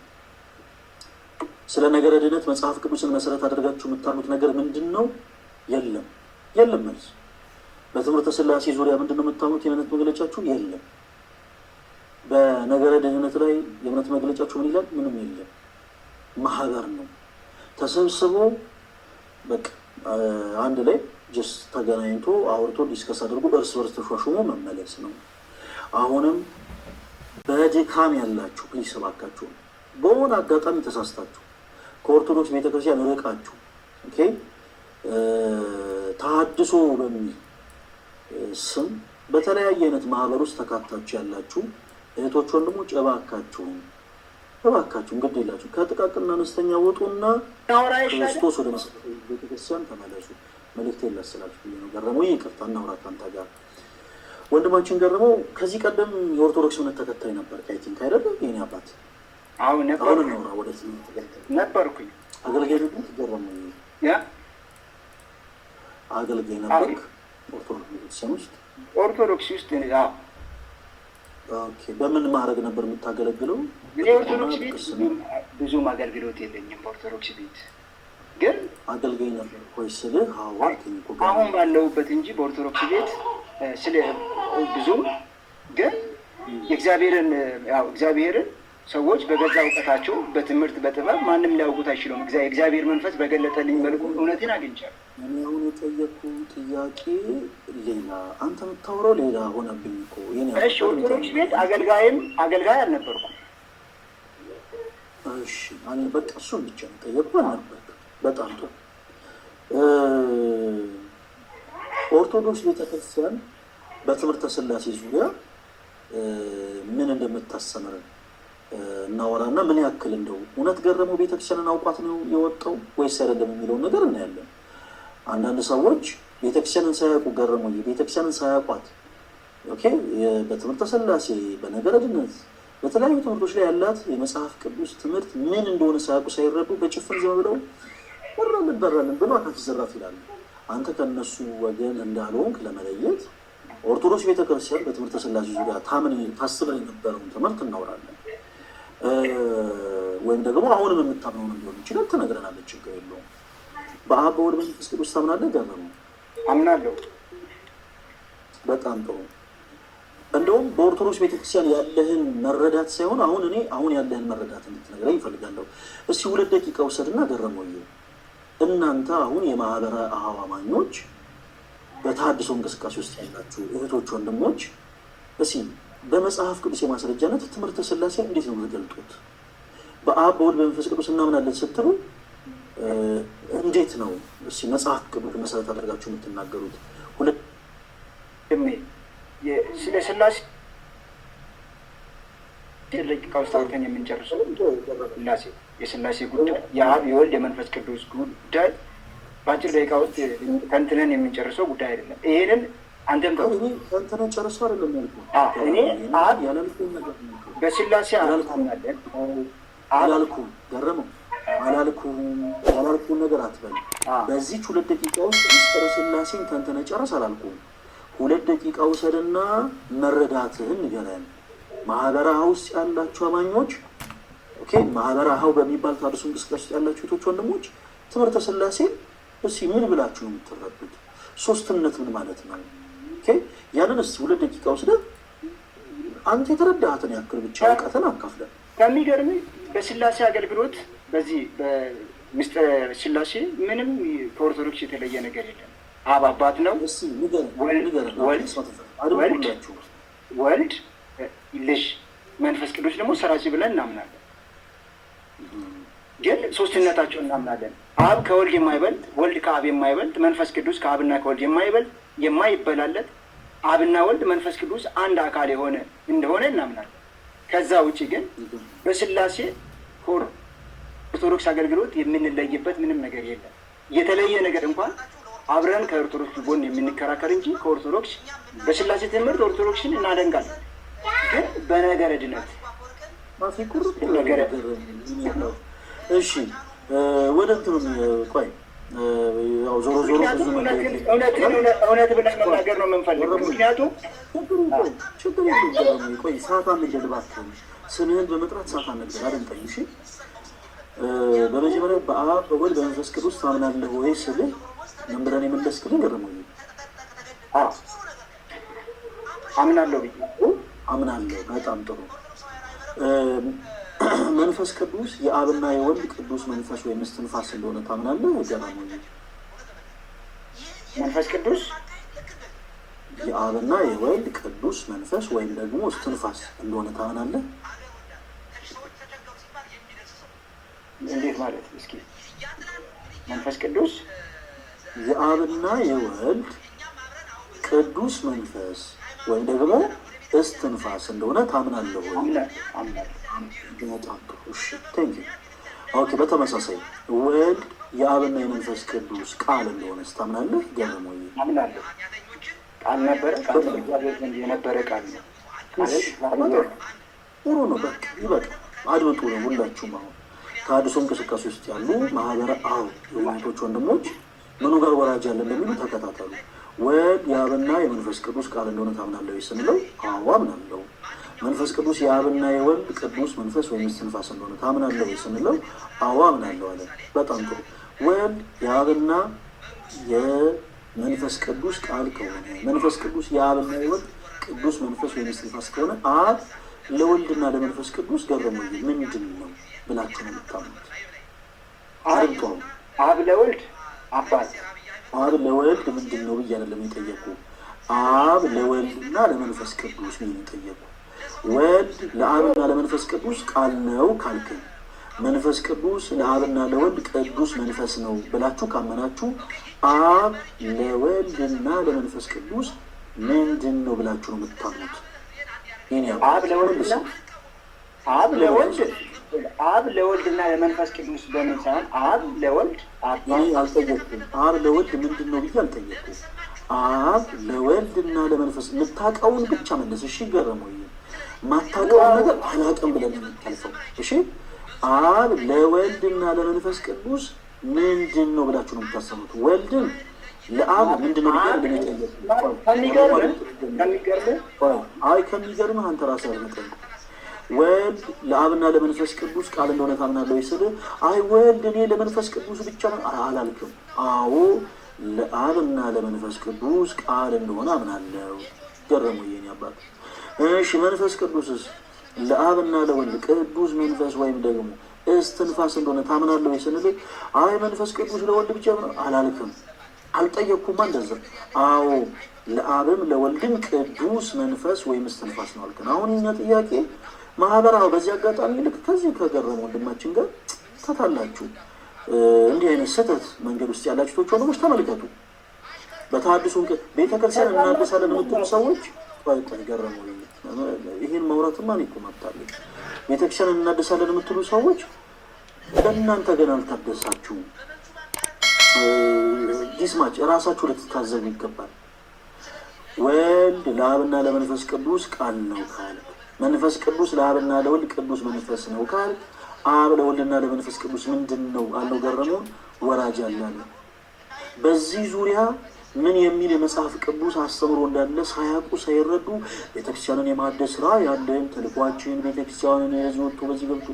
ስለ ነገረ ድነት መጽሐፍ ቅዱስን መሰረት አድርጋችሁ የምታሉት ነገር ምንድን ነው? የለም። መልስ በትምህርተ ሥላሴ ዙሪያ ምንድን ነው የምታሉት? የእምነት መግለጫችሁ የለም። በነገረ ድነት ላይ የእምነት መግለጫችሁ ምን ይላል? ምንም የለም። ማህበር ነው ተሰብስቦ በቃ አንድ ላይ ጀስት ተገናኝቶ አውርቶ ዲስከስ አድርጎ እርስ በርስ ተሿሹሞ መመለስ ነው። አሁንም በድካም ያላችሁ ፕሊስ እባካችሁ በሆነ አጋጣሚ ተሳስታችሁ ከኦርቶዶክስ ቤተክርስቲያን ርቃችሁ ኦኬ ተሐድሶ በሚል ስም በተለያየ አይነት ማህበር ውስጥ ተካታችሁ ያላችሁ እህቶች ወንድሞች እባካችሁን ግድ የላችሁ ከጥቃቅንና አነስተኛ ወጡና ክርስቶስ ወደ መሰረታዊ ቤተክርስቲያን ተመለሱ። መልእክት የላስላችሁ ብዬ ነው። ገረመው ይቅርታ እናውራ ከአንተ ጋር ወንድማችን ገረመው ከዚህ ቀደም የኦርቶዶክስ እምነት ተከታይ ነበር አይ ቲንክ አይደለም የኔ አባት? አሁን እናውራ ወደ ነበርኩኝ። አገልጋይ ነበር ገረመው አገልጋይ ነበርክ ኦርቶዶክስ ቤተክርስቲያን ውስጥ? ኦርቶዶክስ ውስጥ ኦኬ በምን ማድረግ ነበር የምታገለግለው? እኔ ኦርቶዶክስ ቤት ብዙም አገልግሎት የለኝም። ኦርቶዶክስ ቤት ግን አገልጋይ ነበር ወይ ስልህ አሁን ባለሁበት እንጂ በኦርቶዶክስ ቤት ስለ ብዙም ግን እግዚአብሔርን ሰዎች በገዛ እውቀታቸው በትምህርት በጥበብ ማንም ሊያውቁት አይችሉም። እግዚአብሔር መንፈስ በገለጠልኝ መልኩ እውነትን አግኝቻለሁ። እኔ አሁን የጠየኩ ጥያቄ ሌላ አንተ የምታወራው ሌላ ሆነብኝ እኮ። እሺ ኦርቶዶክስ ቤት አገልጋይ አልነበርኩም። እሺ በቃ እሱን ብቻ ነው ጠየቁ አልነበርኩም። በጣም ጥሩ። ኦርቶዶክስ ቤተክርስቲያን በትምህርተ ሥላሴ ዙሪያ ምን እንደምታስተምረን እናወራና ምን ያክል እንደው እውነት ገረመው ቤተክርስቲያንን አውቋት ነው የወጣው ወይስ አይደለም የሚለውን ነገር እናያለን። አንዳንድ ሰዎች ቤተክርስቲያንን ሳያውቁ ገረመው ቤተክርስቲያንን ሳያውቋት ኦኬ በትምህርተ ሥላሴ በነገረ ድነት በተለያዩ ትምህርቶች ላይ ያላት የመጽሐፍ ቅዱስ ትምህርት ምን እንደሆነ ሳያውቁ ሳይረዱ በጭፍን ዝም ብለው በራልን ብሎ አካፍ ዘራፍ ይላሉ። አንተ ከነሱ ወገን እንዳልሆንክ ለመለየት ኦርቶዶክስ ቤተክርስቲያን በትምህርተ ሥላሴ ዙሪያ ታስበን የነበረውን ትምህርት እናወራለን። ወይም ደግሞ አሁንም የምታምነውን እንዲሆን ይችላል ትነግረናለች። ችግር የለውም። በአብ በወልድ በመንፈስ ቅዱስ ታምናለህ? ገረመው አምናለሁ። በጣም ጥሩ። እንደውም በኦርቶዶክስ ቤተክርስቲያን ያለህን መረዳት ሳይሆን አሁን ያለህን መረዳት እንድትነግረኝ ይፈልጋለሁ። እስቲ 2 ደቂቃ ውሰድና ገረመው እናንተ አሁን የማህበረ አኀው አማኞች በተሐድሶ እንቅስቃሴ ውስጥ ያላችሁ እህቶች ወንድሞች እስቲ በመጽሐፍ ቅዱስ የማስረጃነት ትምህርተ ሥላሴ እንዴት ነው የምትገልጡት? በአብ በወልድ በመንፈስ ቅዱስ እናምናለን ስትሉ እንዴት ነው እስቲ መጽሐፍ ቅዱስ መሰረት አድርጋችሁ የምትናገሩት? ስለ ሥላሴ ደቂቃ ውስጥ አውርተን የምንጨርሰው የሥላሴ ጉዳይ የአብ የወልድ የመንፈስ ቅዱስ ጉዳይ በአጭር ደቂቃ ውስጥ ተንትነን የምንጨርሰው ጉዳይ አይደለም። ይሄንን አንተም ተንትነን ጨርሶ አይደለም ያልኩህ። እኔ አብ በሥላሴ አላልኩናለን አላልኩም። ገረመው አላልኩም ነገር አትበል። በዚህች 2 ደቂቃ ውስጥ ምስጢረ ሥላሴን ተንትነ ጨርስ አላልኩም። 2 ደቂቃ ውሰድና መረዳትህን ንገረን። ማህበረ አኀው ውስጥ ያላችሁ አማኞች ኦኬ ማህበረ አኀው በሚባል ተሐድሶ እንቅስቃሴ ውስጥ ያላችሁ እህቶች ወንድሞች ትምህርተ ሥላሴን እስኪ ምን ብላችሁ ነው የምትረዱት? ሶስትነት ምን ማለት ነው? ኦኬ ያንን እስኪ 2 ደቂቃ ወስደህ አንተ የተረዳሃትን ያክል ብቻ እውቀትን አካፍለን። ከሚገርም በሥላሴ አገልግሎት በዚህ በምስጢረ ሥላሴ ምንም ከኦርቶዶክስ የተለየ ነገር የለም። አብ አባት ነው። ወልድ ልጅ መንፈስ ቅዱስ ደግሞ ሰራጺ ብለን እናምናለን። ግን ሶስትነታቸው እናምናለን። አብ ከወልድ የማይበልጥ ወልድ ከአብ የማይበልጥ መንፈስ ቅዱስ ከአብና ከወልድ የማይበልጥ የማይበላለጥ አብና ወልድ መንፈስ ቅዱስ አንድ አካል የሆነ እንደሆነ እናምናለን። ከዛ ውጭ ግን በሥላሴ ኦርቶዶክስ አገልግሎት የምንለይበት ምንም ነገር የለም። የተለየ ነገር እንኳን አብረን ከኦርቶዶክስ ጎን የምንከራከር እንጂ ከኦርቶዶክስ በሥላሴ ትምህርት ኦርቶዶክስን እናደንቃለን። ግን በነገረ ድነት እሺ ወደ እንትኑ ቆይ ያው ዞሮ እውነት ብለን መናገር ነው የምንፈልገው። ምክንያቱም ችግር የለም። ቆይ ሰዓት አንገድ እባክህ ስምህን በመጥራት ሰዓት አንገድ አደንጠኝ። እሺ በመጀመሪያ በአብ በወልድ በመንፈስ ቅዱስ ታምናለህ ወይ ስልህ ምን ብለን የመለስክልኝ ገረመው? አምናለሁ ብዬ አምናለሁ። በጣም ጥሩ። መንፈስ ቅዱስ የአብና የወልድ ቅዱስ መንፈስ ወይም እስትንፋስ እንደሆነ ታምናለህ? ገረመው? መንፈስ ቅዱስ የአብና የወልድ ቅዱስ መንፈስ ወይም ደግሞ እስትንፋስ እንደሆነ ታምናለህ? እንዴት ማለት እስኪ መንፈስ ቅዱስ የአብና የወልድ ቅዱስ መንፈስ ወይም ደግሞ እስትንፋስ እንደሆነ ታምናለህ ወይ? ኦኬ። በተመሳሳይ ወልድ የአብና የመንፈስ ቅዱስ ቃል እንደሆነ ታምናለህ? ገርሞ አምናለሁ። ቃል ነበረ፣ ቃል በእግዚአብሔር ዘንድ የነበረ ቃል ነው። ጥሩ ነው። በቃ ይበቃ። አድምጡ ነው ሁላችሁም። አሁን ተሐድሶ እንቅስቃሴ ውስጥ ያሉ ማህበረ አብ የወንቶች ወንድሞች ምኑ ጋር ወራጅ ያለ እንደሚሉ ተከታተሉ። ወልድ የአብና የመንፈስ ቅዱስ ቃል እንደሆነ ታምናለህ ስንለው አዎ አምናለሁ። መንፈስ ቅዱስ የአብና የወልድ ቅዱስ መንፈስ ወይም እስትንፋስ እንደሆነ ታምናለህ ስንለው አዎ አምናለሁ አለ። በጣም ጥሩ። ወልድ የአብና የመንፈስ ቅዱስ ቃል ከሆነ መንፈስ ቅዱስ የአብና የወልድ ቅዱስ መንፈስ ወይም እስትንፋስ ከሆነ አብ ለወልድና ለመንፈስ ቅዱስ ገረመኝ ምንድን ነው ብላችሁ ነው የምታምኑት? አብ ለወልድ አባት አብ ለወልድ ምንድን ነው ብዬ አይደለም የጠየቁ። አብ ለወልድና ለመንፈስ ቅዱስ ነው የጠየቁ። ወልድ ለአብና ለመንፈስ ቅዱስ ቃል ነው ካልከኝ፣ መንፈስ ቅዱስ ለአብና ለወልድ ቅዱስ መንፈስ ነው ብላችሁ ካመናችሁ አብ ለወልድና ለመንፈስ ቅዱስ ምንድን ነው ብላችሁ ነው የምታምኑት? አብ ለወልድና ለመንፈስ ቅዱስ በምን ሳይሆን አብ ለወልድ አልጠየቅኩም። አብ ለወልድ ምንድን ነው ብዬ አልጠየቅኩም። አብ ለወልድና ለመንፈስ የምታውቀውን ብቻ መለስ። እሺ ገረመው ማታውቀውን ነገር አላውቅም ብለን የምታልፈው። እሺ አብ ለወልድና ለመንፈስ ቅዱስ ምንድን ነው ብላችሁ ነው የምታሰሙት? ወልድን ለአብ ምንድን ነው ከሚገርምህ አንተ ራስህ አልመጠን ወልድ ለአብና ለመንፈስ ቅዱስ ቃል እንደሆነ ታምናለህ ስል አይ ወልድ እኔ ለመንፈስ ቅዱስ ብቻ አላልክም። አዎ ለአብና ለመንፈስ ቅዱስ ቃል እንደሆነ አምናለሁ። ገረሙ የኔ አባት። እሺ መንፈስ ቅዱስስ ለአብና ለወልድ ቅዱስ መንፈስ ወይም ደግሞ እስትንፋስ እንደሆነ ታምናለህ ስንል አይ መንፈስ ቅዱስ ለወልድ ብቻ አላልክም። አልጠየቅኩማ እንደዛ። አዎ ለአብም ለወልድም ቅዱስ መንፈስ ወይም እስትንፋስ ነው አልከን። አሁን እኛ ጥያቄ ማህበራዊ በዚህ አጋጣሚ ልክ ከዚህ ከገረመ ወንድማችን ጋር ተታላችሁ እንዲህ አይነት ስህተት መንገድ ውስጥ ያላችሁ ወንድሞች ተመልከቱ። በተሐድሶ ቤተክርስቲያን እናደሳለን የምትሉ ሰዎች ገረመ ይህን ማውራትማ እኔ እኮ መብት አለኝ። ቤተክርስቲያን እናደሳለን የምትሉ ሰዎች እናንተ ገና አልታደሳችሁም። ዲስማች እራሳችሁ ልትታዘቡ ይገባል። ወልድ ለአብና ለመንፈስ ቅዱስ ቃል ነው ካል፣ መንፈስ ቅዱስ ለአብና ለወልድ ቅዱስ መንፈስ ነው ካል፣ አብ ለወልድና ለመንፈስ ቅዱስ ምንድን ነው አለው? ገረመውን ወራጅ አለ። በዚህ ዙሪያ ምን የሚል የመጽሐፍ ቅዱስ አስተምሮ እንዳለ ሳያውቁ ሳይረዱ ቤተክርስቲያንን የማደስ ስራ ያለን ተልኳችን ቤተክርስቲያንን የዚህ ወጥቶ በዚህ ገብቶ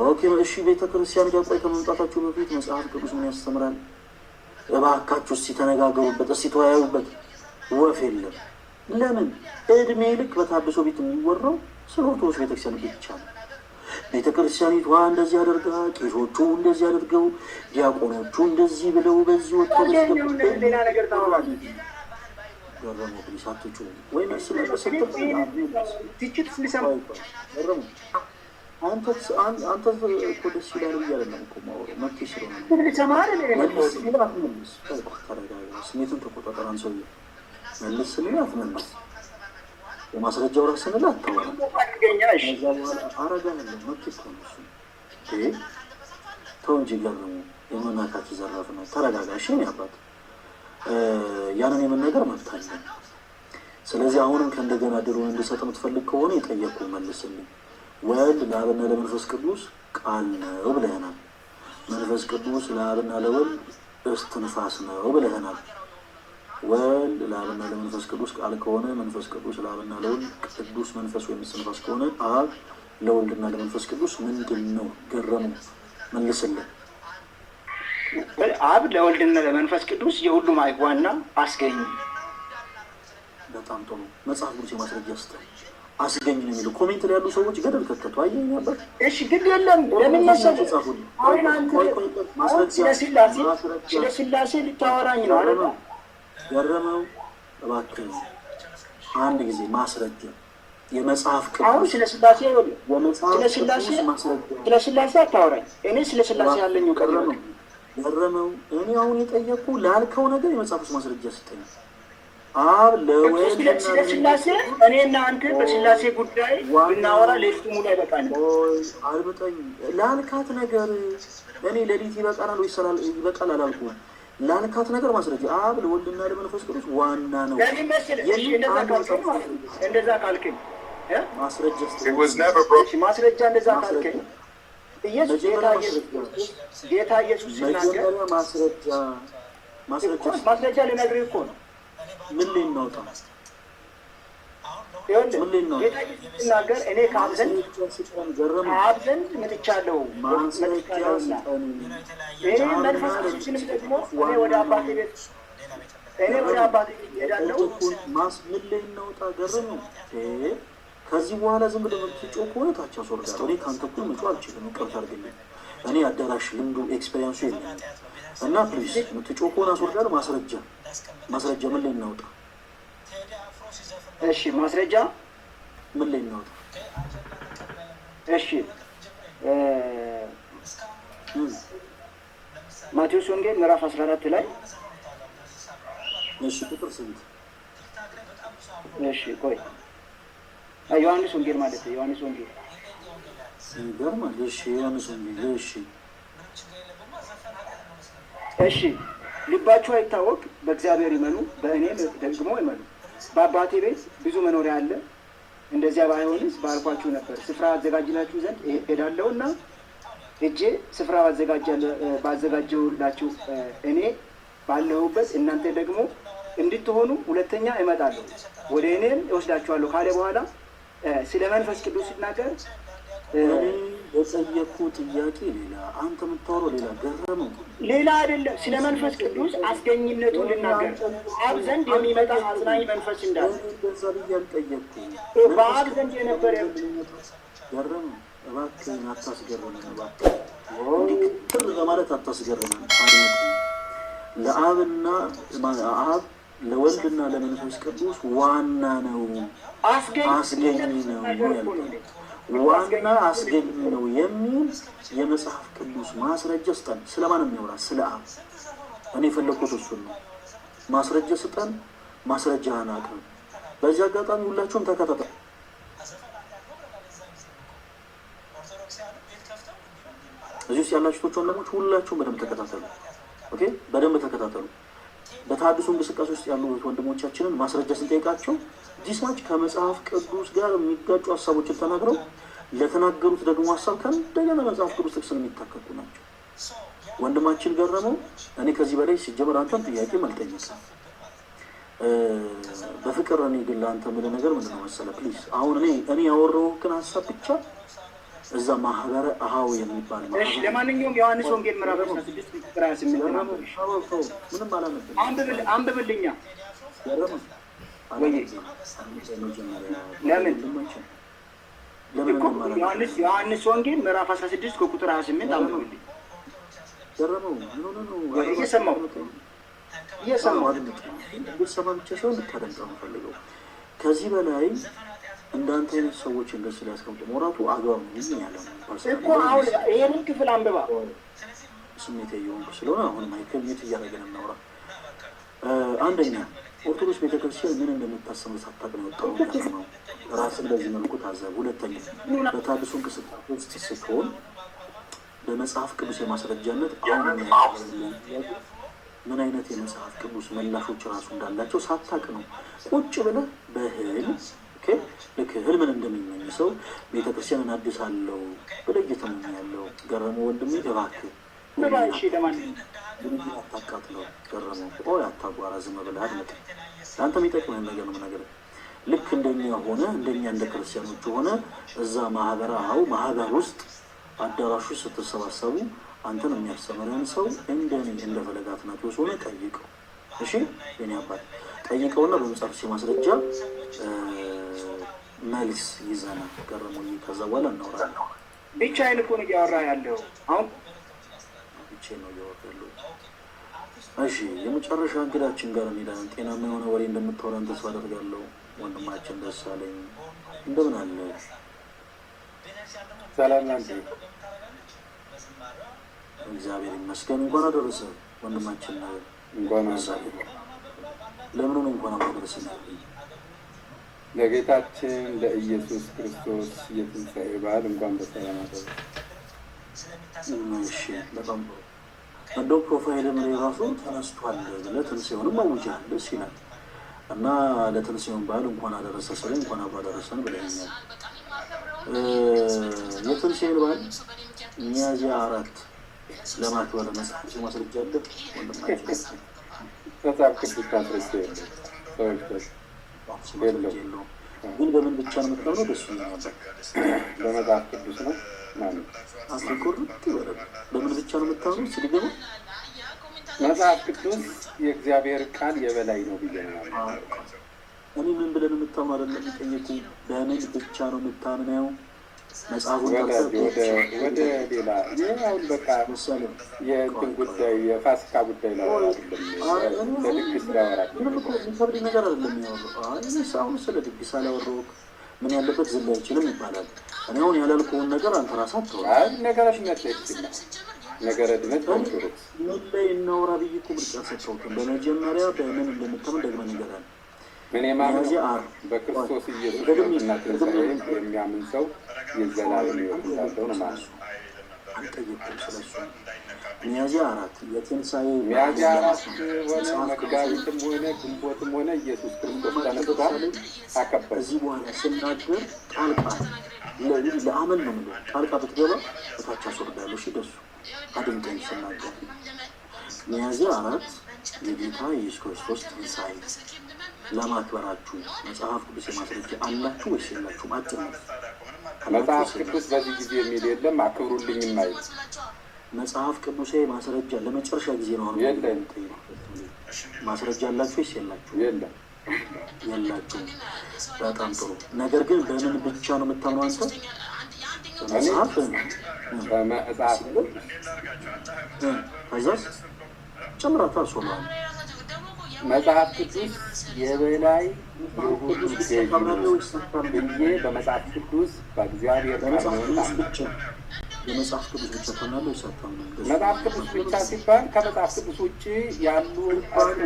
ኦኬ እሺ ቤተክርስቲያን ጋር ቆይ ከመምጣታችሁ በፊት መጽሐፍ ቅዱስ ምን ያስተምራል? እባካችሁ እስቲ ተነጋገሩበት፣ እስቲ ተወያዩበት። ወፍ የለም። ለምን እድሜ ልክ በተሐድሶ ቤት የሚወራው ስለ ኦርቶዶክስ ቤተክርስቲያን ብቻ ነው። ቤተክርስቲያኒቷ እንደዚህ አደርጋ፣ ቄሶቹ እንደዚህ አድርገው፣ ዲያቆኖቹ እንደዚህ ብለው በዚህ ወጥቶ ሌላ ነገር ታወራለህ። ገረሙ ፕሊሳቶቹ ወይ መስለ ትችት ሊሰማ አንተ እኮ ደስ ይላል እያለ ነው እኮ ማወራው መብት ስለሆነ ስሜትን ተቆጣጠር። አንድ ሰውዬ መልስ ስንል አትመልስ፣ የማስረጃው ራስ ስንል አታወራም። ከዛ በኋላ አረጋለሁ መብት እኮ ነው እሱ። ተው እንጂ ገረሙ የመናካት ዘራፍ ነው። ተረጋጋሽ ያባት ያንን የመናገር መብት አለ። ስለዚህ አሁንም ከእንደገና ድሮን እንድሰጥ የምትፈልግ ከሆነ የጠየቁ መልስልኝ። ወልድ ለአብና ለመንፈስ ቅዱስ ቃል ነው ብለህናል። መንፈስ ቅዱስ ለአብና ለወልድ እስትንፋስ ነው ብለህናል። ወልድ ለአብና ለመንፈስ ቅዱስ ቃል ከሆነ መንፈስ ቅዱስ ለአብና ለወልድ ቅዱስ መንፈስ ወይም እስትንፋስ ከሆነ አብ ለወልድና ለመንፈስ ቅዱስ ምንድን ነው? ገረሙ መልስልን። አብ ለወልድና ለመንፈስ ቅዱስ የሁሉም ዋና አስገኝ። በጣም ጥሩ። መጽሐፍ ቅዱስ የማስረጃ ስጠኝ አስገኝ ነው የሚለው ኮሜንት ላይ ያሉ ሰዎች ገደል ከተቱ። አየኝ ነበር። እሺ ግን የለም ለምን መሰለህ አሁን አንተ ስለ ሥላሴ ልታወራኝ ነው አይደል? ገረመው እባክህ አንድ ጊዜ ማስረጃ የመጽሐፍ አሁን ቅዱስ ስለ ስላሴ ይወል የመጽሐፍ ስለ ስላሴ አታወራኝ። እኔ ስለ ስላሴ ያለኝ እውቀት ነው ገረመው። እኔ አሁን የጠየቁ ላልከው ነገር የመጽሐፍ ቅዱስ ማስረጃ ስጠኝ። አብ ለወልድ ስለ ስላሴ እኔና አንተ በስላሴ ጉዳይ ብናወራ ሌሊቱ ሙሉ አይበቃንም። አልበቃኝ ላልካት ነገር እኔ ሌሊት ይበቃናል ወይ ይበቃል አላልኩም። ላልካት ነገር ማስረጃ አብ ለወልድና ለመንፈስ ቅዱስ ዋና ነው። እንደዛ ካልከኝ ማስረጃ እንደዛ ካልከኝ ጌታ ኢየሱስ ሲናገር ማስረጃ ልነግርህ እኮ ነው። ምን ላይ እናውጣ? ጌታ ኢየሱስ ሲናገር እኔ ከአብ ዘንድ መጥቻለሁ እኔ መንፈስ ቅዱስንም ደግሞ እኔ ወደ አባቴ ቤት እሄዳለሁ። ምን ላይ እናውጣ? ገረመው። ከዚህ በኋላ ዝም ብለህ የምትጮህ ከሆነ ታች አስወርዳለሁ። እኔ ከአንተ እኩል መጮህ አልችልም። ይቅርታ አድርግልኝ። እኔ አዳራሽ ልምዱ ኤክስፔሪንሱ የለኝም እና ፕሊዝ የምትጮህ ከሆነ አስወርዳለሁ። ማስረጃ ምን ላይ እናውጣ? እሺ ማስረጃ ምን ላይ እናውጣ? እሺ ማቴዎስ ወንጌል ምዕራፍ 14 ላይ እሺ ቁጥር ስንት? እሺ ቆይ ዮሐንስ ወንጌል ማለት ነው። ዮሐንስ ወንጌል ይገርማል። እሺ ዮሐንስ ወንጌል እሺ ልባችሁ አይታወቅ፣ በእግዚአብሔር ይመኑ፣ በእኔም ደግሞ ይመኑ። በአባቴ ቤት ብዙ መኖሪያ አለ። እንደዚያ ባይሆንስ ባልኳችሁ ነበር። ስፍራ አዘጋጅላችሁ ዘንድ እሄዳለሁና ሄጄ ስፍራ ባዘጋጀሁላችሁ እኔ ባለሁበት እናንተ ደግሞ እንድትሆኑ ሁለተኛ እመጣለሁ፣ ወደ እኔም እወስዳችኋለሁ ካለ በኋላ ስለ መንፈስ ቅዱስ ሲናገር የጠየኩ ጥያቄ ሌላ፣ አንተ የምታወራው ሌላ። ገረመው። ሌላ አይደለም። ስለ መንፈስ ቅዱስ አስገኝነቱ ልናገር። አብ ዘንድ የሚመጣ አጽናኝ መንፈስ እንዳለ እንደዛ ብዬ አልጠየቅኩም። በአብ ዘንድ የነበረ ገረመው። እባክህን አታስገርመን፣ እባክህ እንዲህ ክትር በማለት አታስገርመን። ለአብና አብ ለወልድና ለመንፈስ ቅዱስ ዋና ነው፣ አስገኝ ነው ያልኩት። ዋና አስገኝ ነው የሚል የመጽሐፍ ቅዱስ ማስረጃ ስጠን። ስለማን የሚያወራ? ስለ አብ። እኔ የፈለኩት እሱን ነው። ማስረጃ ስጠን፣ ማስረጃህን አቅርብ። በዚህ አጋጣሚ ሁላችሁም ተከታተሉ። እዚህ ውስጥ ያላችሁት ወንድሞች ሁላችሁም በደንብ ተከታተሉ። ኦኬ፣ በደንብ ተከታተሉ። በተሐድሶ እንቅስቃሴ ውስጥ ያሉ ወንድሞቻችንን ማስረጃ ስንጠይቃቸው ዲስማች ከመጽሐፍ ቅዱስ ጋር የሚጋጩ ሀሳቦችን ተናግረው ለተናገሩት ደግሞ ሀሳብ ከእንደገና መጽሐፍ ቅዱስ ጥቅስን የሚታከኩ ናቸው። ወንድማችን ገረመው፣ እኔ ከዚህ በላይ ሲጀመር አንተን ጥያቄ አልጠይቅም። በፍቅር እኔ ግን ለአንተ የምልህ ነገር ምንድን ነው መሰለህ? ፕሊዝ አሁን እኔ ያወራሁህን ሀሳብ ብቻ እዛ ማህበረ አሃው የሚባል እሺ። ለማንኛውም ዮሐንስ ወንጌል ምዕራፍ 16 ቁጥር 28 ምንም አላነብም። አንብብልኛ። ዮሐንስ ወንጌል ምዕራፍ 16 ከቁጥር 28 አንብብልኝ። እየሰማሁ ሰማ ብቻ ሰው ልታደምጠው የምፈልገው ከዚህ በላይ እንዳንተ አይነት ሰዎች እንደዚህ ሊያስቀምጡ ሞራቱ አግባብ ነው ያለው እኮ። አሁን ይሄንን ክፍል አንብባ። ስሜት የሆንኩ ስለሆነ አሁን ማይክል ሜት እያደረገን እናውራ። አንደኛ ኦርቶዶክስ ቤተክርስቲያን ምን እንደምታስተምር ሳታውቅ ነው የወጣው ነው። ራስን በዚህ መልኩ ታዘብ። ሁለተኛ በተሐድሶ እንቅስቃሴ ውስጥ ስትሆን በመጽሐፍ ቅዱስ የማስረጃነት አሁን ምን አይነት የመጽሐፍ ቅዱስ መላሾች ራሱ እንዳላቸው ሳታውቅ ነው ቁጭ ብለህ በህል ልክ ህልምን እንደሚመኝ ሰው ቤተክርስቲያንን አድሳለሁ ብለህ እየተመኘ ያለው ገረመው ወንድሜ፣ እባክህ አታቃጥለው። ገረመው አታጓራ፣ ዝም ብለህ አድምጥ። ለአንተ የሚጠቅምህን ነገር ነው የምነግርህ። ልክ እንደኛ ሆነ እንደኛ እንደ ክርስቲያኖቹ ሆነ እዛ ማህበር ውስጥ አዳራሹ ስትሰባሰቡ አንተን የሚያስተምረን ሰው እንደኔ እንደ ፈለገ አትናቴዎስ ሆነ ጠይቀው። እሺ የኔ አባት ጠይቀውና በመጽሐፍ ማስረጃ መልስ ይዘና ገረመው። ከዛ በኋላ እናወራለን። ብቻዬን እኮ ነው እያወራ ያለው አሁን ብቻዬን ነው እያወራ ያለው። እሺ የመጨረሻ እንግዳችን ጋር እንሄዳለን። ጤናማ የሆነ ወሬ እንደምታወራን ተስፋ አደርጋለሁ። ወንድማችን ደሳለኝ እንደምን አለ? ሰላም ናንተ? እግዚአብሔር ይመስገን። እንኳን አደረሰ ወንድማችን። እንኳን አደረሰ። ለምኑ ነው እንኳን አደረሰ? ለጌታችን ለኢየሱስ ክርስቶስ የትንሣኤ በዓል እንኳን በሰላም አደረሰ። እሺ፣ በጣም ጥሩ። እንደው ፕሮፋይልም ላይ ራሱ ተነስቷል ብለህ ትንሣኤውንም አውጃለህ። ደስ ይላል። እና ለትንሣኤውን በዓል እንኳን አደረሰ ስለ እንኳን አብሮ አደረሰን ብለኛል። የትንሣኤውን በዓል ሚያዝያ 4 ለማክበር መጽሐፍ ማስረጃ አለ ወንድማችን? መጽሐፍ ቅዱስ ካስረጃ የለው። ግን በምን ብቻ ነው የምታምነው? ደስ ይለኛል። በመጽሐፍ ቅዱስ ነው ማለት አስቆርጥ ይበላል። በምን ብቻ ነው የምታምነው? ሲልገባ መጽሐፍ ቅዱስ የእግዚአብሔር ቃል የበላይ ነው ብዬ ነው። እኔ ምን ብለን የምታምነው አይደለም የሚጠየቁ። በምን ብቻ ነው የምታምነው? መጽሐፉን ወደ ሌላ አሁን በቃ ምሳሌ የእንትን ጉዳይ የፋሲካ ጉዳይ ለድግስ ላወራል። የሚከብድ ነገር አይደለም የሚያወራው። አሁን ስለ ድግስ አላወራሁም። ምን ያለበት ዝም አይችልም ይባላል። እኔ አሁን ያላልኩውን ነገር አንተ ራስህ አትወራም። ነገረ ድነት ላይ ነገረ ድነት ኦርቶዶክስ ምን ላይ እናውራ ብዬ እኮ ምርጫ ሰጥተውትን በመጀመሪያ በምን እንደምታምን ደግመን እንገራለን። እኔ ማለት በክርስቶስ ኢየሱስ እና ትንሣኤ የሚያምን ሰው የዘላለም ሕይወት እንዳለው ነው ማለት ነው። አልጠየቅኩም ስለሱ። ሚያዝያ 4 የትንሣኤ ሚያዝያ 4 ሆነ መጋቢትም ሆነ ግንቦትም ሆነ ኢየሱስ ክርስቶስ ተነስቷል፣ አከበረ። ከዚህ በኋላ ስናገር ጣልቃ ለአመል ነው የምለው። ጣልቃ ብትገባ በታች አስወርዳለሁ። እሺ ደሱ አድምጠኝ ስናገር። ሚያዝያ 4 የጌታ የኢየሱስ ክርስቶስ ትንሣኤ ለማክበራችሁ መጽሐፍ ቅዱስ የማስረጃ አላችሁ ወይስ የላችሁም? አጭር ነው። መጽሐፍ ቅዱስ በዚህ ጊዜ የሚል የለም። አክብሩልኝ የማይል መጽሐፍ ቅዱስ ማስረጃ ለመጨረሻ ጊዜ ነው። አሁን የለም። ማስረጃ አላችሁ ወይስ የላችሁ? የለም። የላችሁ። በጣም ጥሩ። ነገር ግን በምን ብቻ ነው የምታምነው አንተ? መጽሐፍ በመጽሐፍ ከዛስ ጨምራታ ሶማን መጽሐፍ ቅዱስ የበላይ የሁሉ ገዢ ብዬ በመጽሐፍ ቅዱስ በእግዚአብሔር ቃልና የመጽሐፍ ቅዱስ ብቻ ታምናለህ ወይስ አታምንም? መጽሐፍ ቅዱስ ብቻ ሲባል ከመጽሐፍ ቅዱስ ውጭ ያሉ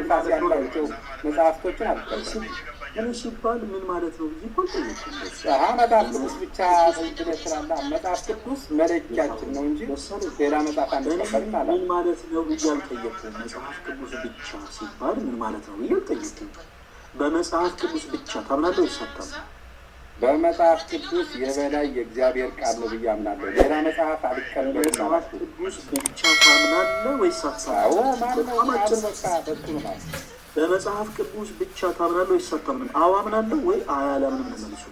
ፋስ ያላቸው መጽሐፍቶችን አልቀበልም። እኔ ሲባል ምን ማለት ነው? መጽሐፍ ቅዱስ ብቻ ትችላለህ። መጽሐፍ ቅዱስ መለኪያችን ነው እንጂ ሌላ መጽሐፍ አንቀበልም አለ። ምን ማለት ነው ብዬ አልጠየኩም። መጽሐፍ ቅዱስ ብቻ ሲባል ምን ማለት ነው ብዬ አልጠየኩም። በመጽሐፍ ቅዱስ ብቻ ታምናለህ ወይስ አታምንም? በመጽሐፍ ቅዱስ የበላይ የእግዚአብሔር ቃል ነው ብዬ አምናለሁ። ሌላ መጽሐፍ አልቀበልም። በመጽሐፍ ቅዱስ ብቻ ታምናለህ ወይስ አታምንም? በመጽሐፍ ቅዱስ ብቻ ታምናለህ ወይስ አታምንም? አዎ አምናለሁ ወይ አያላምንም ነው መልሱ።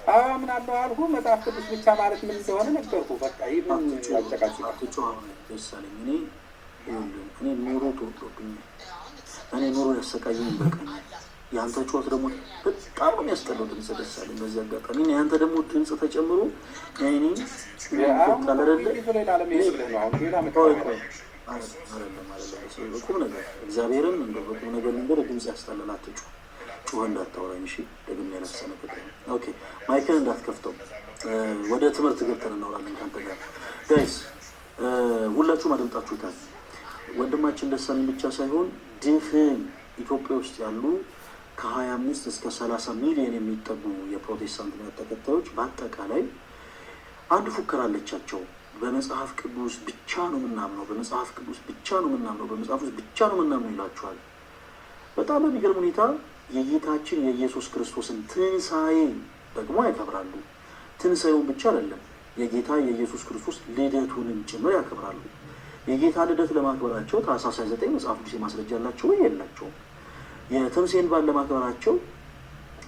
አዎ አምናለሁ አልኩ። መጽሐፍ ቅዱስ ብቻ ማለት ምን እንደሆነ ነገርኩ። በቃ ይሄን ያጨቃጭቃችሁ ደሳለኝ። እኔ ኑሮ ተወጥቶብኛል። እኔ ኑሮ ያሰቃየኝ በቀኛል። የአንተ ጩኸት ደግሞ በጣም ነው የሚያስጠላው። ድምፅ ደሳለኝ። በዚህ አጋጣሚ የአንተ ደግሞ ድምፅ ተጨምሮ እኔ ቁም ነገር እግዚአብሔርን እንደ በቁም ነገር ልንገር፣ ድምፅ ያስጠላል። አትጩህ፣ ጩኸ እንዳታወራኝ እሺ። ደግሜ ያላሰነበት ኦኬ። ማይክን እንዳትከፍተው። ወደ ትምህርት ገብተን እናወራለን ከአንተ ጋር ጋይስ። ሁላችሁም አድምጣችሁታል። ወንድማችን ደሳለኝ ብቻ ሳይሆን ድፍን ኢትዮጵያ ውስጥ ያሉ ከ25 እስከ 30 ሚሊዮን የሚጠጉ የፕሮቴስታንት እምነት ተከታዮች በአጠቃላይ አንድ ፉከራ አለቻቸው። በመጽሐፍ ቅዱስ ብቻ ነው የምናምነው፣ በመጽሐፍ ቅዱስ ብቻ ነው የምናምነው፣ በመጽሐፍ ቅዱስ ብቻ ነው የምናምነው ይላቸዋል። በጣም በሚገርም ሁኔታ የጌታችን የኢየሱስ ክርስቶስን ትንሣኤ ደግሞ ያከብራሉ። ትንሣኤውን ብቻ አይደለም፣ የጌታ የኢየሱስ ክርስቶስ ልደቱንም ጭምር ያከብራሉ። የጌታ ልደት ለማክበራቸው ታኅሳስ 29 መጽሐፍ ቅዱስ ማስረጃ ያላቸው ወይ የላቸውም? የትንሣኤን በዓል ለማክበራቸው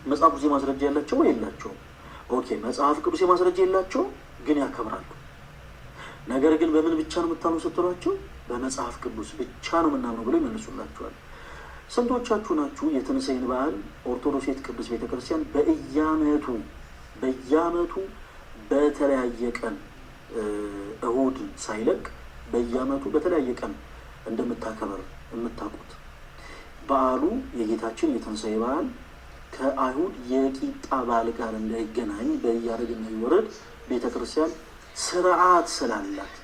መጽሐፍ ቅዱስ ማስረጃ ያላቸው ወይ የላቸውም? ኦኬ፣ መጽሐፍ ቅዱስ ማስረጃ የላቸው ግን ያከብራሉ። ነገር ግን በምን ብቻ ነው የምታምኑ ስትሏቸው በመጽሐፍ ቅዱስ ብቻ ነው የምናምነው ብሎ ይመልሱላቸዋል። ስንቶቻችሁ ናችሁ የትንሣኤን በዓል ኦርቶዶክስ ቅዱስ ቤተክርስቲያን በየዓመቱ በተለያየ ቀን እሁድ ሳይለቅ በየዓመቱ በተለያየ ቀን እንደምታከበር የምታውቁት? በዓሉ የጌታችን የትንሣኤ በዓል ከአይሁድ የቂጣ በዓል ጋር እንዳይገናኝ በኢያሬድና ይወረድ ቤተ ክርስቲያን ስርዓት ስላላት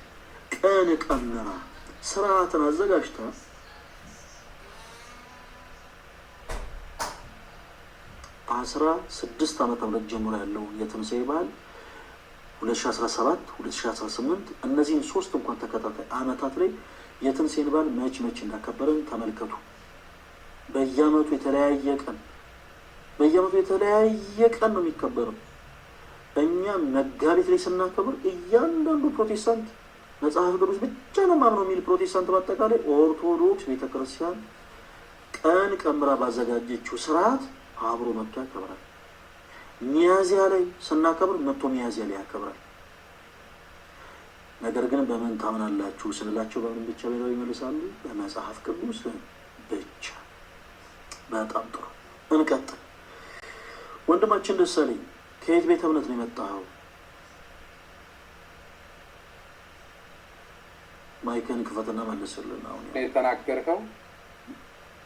ቀን ቀምራ ስርዓትን አዘጋጅታ 16 ዓመተ ምህረት ጀምሮ ያለውን የትንሣኤ በዓል 2017 2018 እነዚህን 3 እንኳን ተከታታይ ዓመታት ላይ የትንሣኤን በዓል መች እንዳከበረን ተመልከቱ። በየዓመቱ የተለያየ ቀን ነው የሚከበረው። እኛ መጋቢት ላይ ስናከብር እያንዳንዱ ፕሮቴስታንት መጽሐፍ ቅዱስ ብቻ ነው ማምነው የሚል ፕሮቴስታንት በአጠቃላይ ኦርቶዶክስ ቤተክርስቲያን ቀን ቀምራ ባዘጋጀችው ስርዓት አብሮ መጥቶ ያከብራል። ሚያዝያ ላይ ስናከብር መጥቶ ሚያዝያ ላይ ያከብራል። ነገር ግን በምን ታምናላችሁ ስንላቸው በምን ብቻ ብለው ይመልሳሉ? በመጽሐፍ ቅዱስ ብቻ። በጣም ጥሩ እንቀጥል። ወንድማችን ደሳለኝ ከየት ቤተ እምነት ነው የመጣኸው? ማይክን ክፈትና መልስልን። አሁን የተናገርከው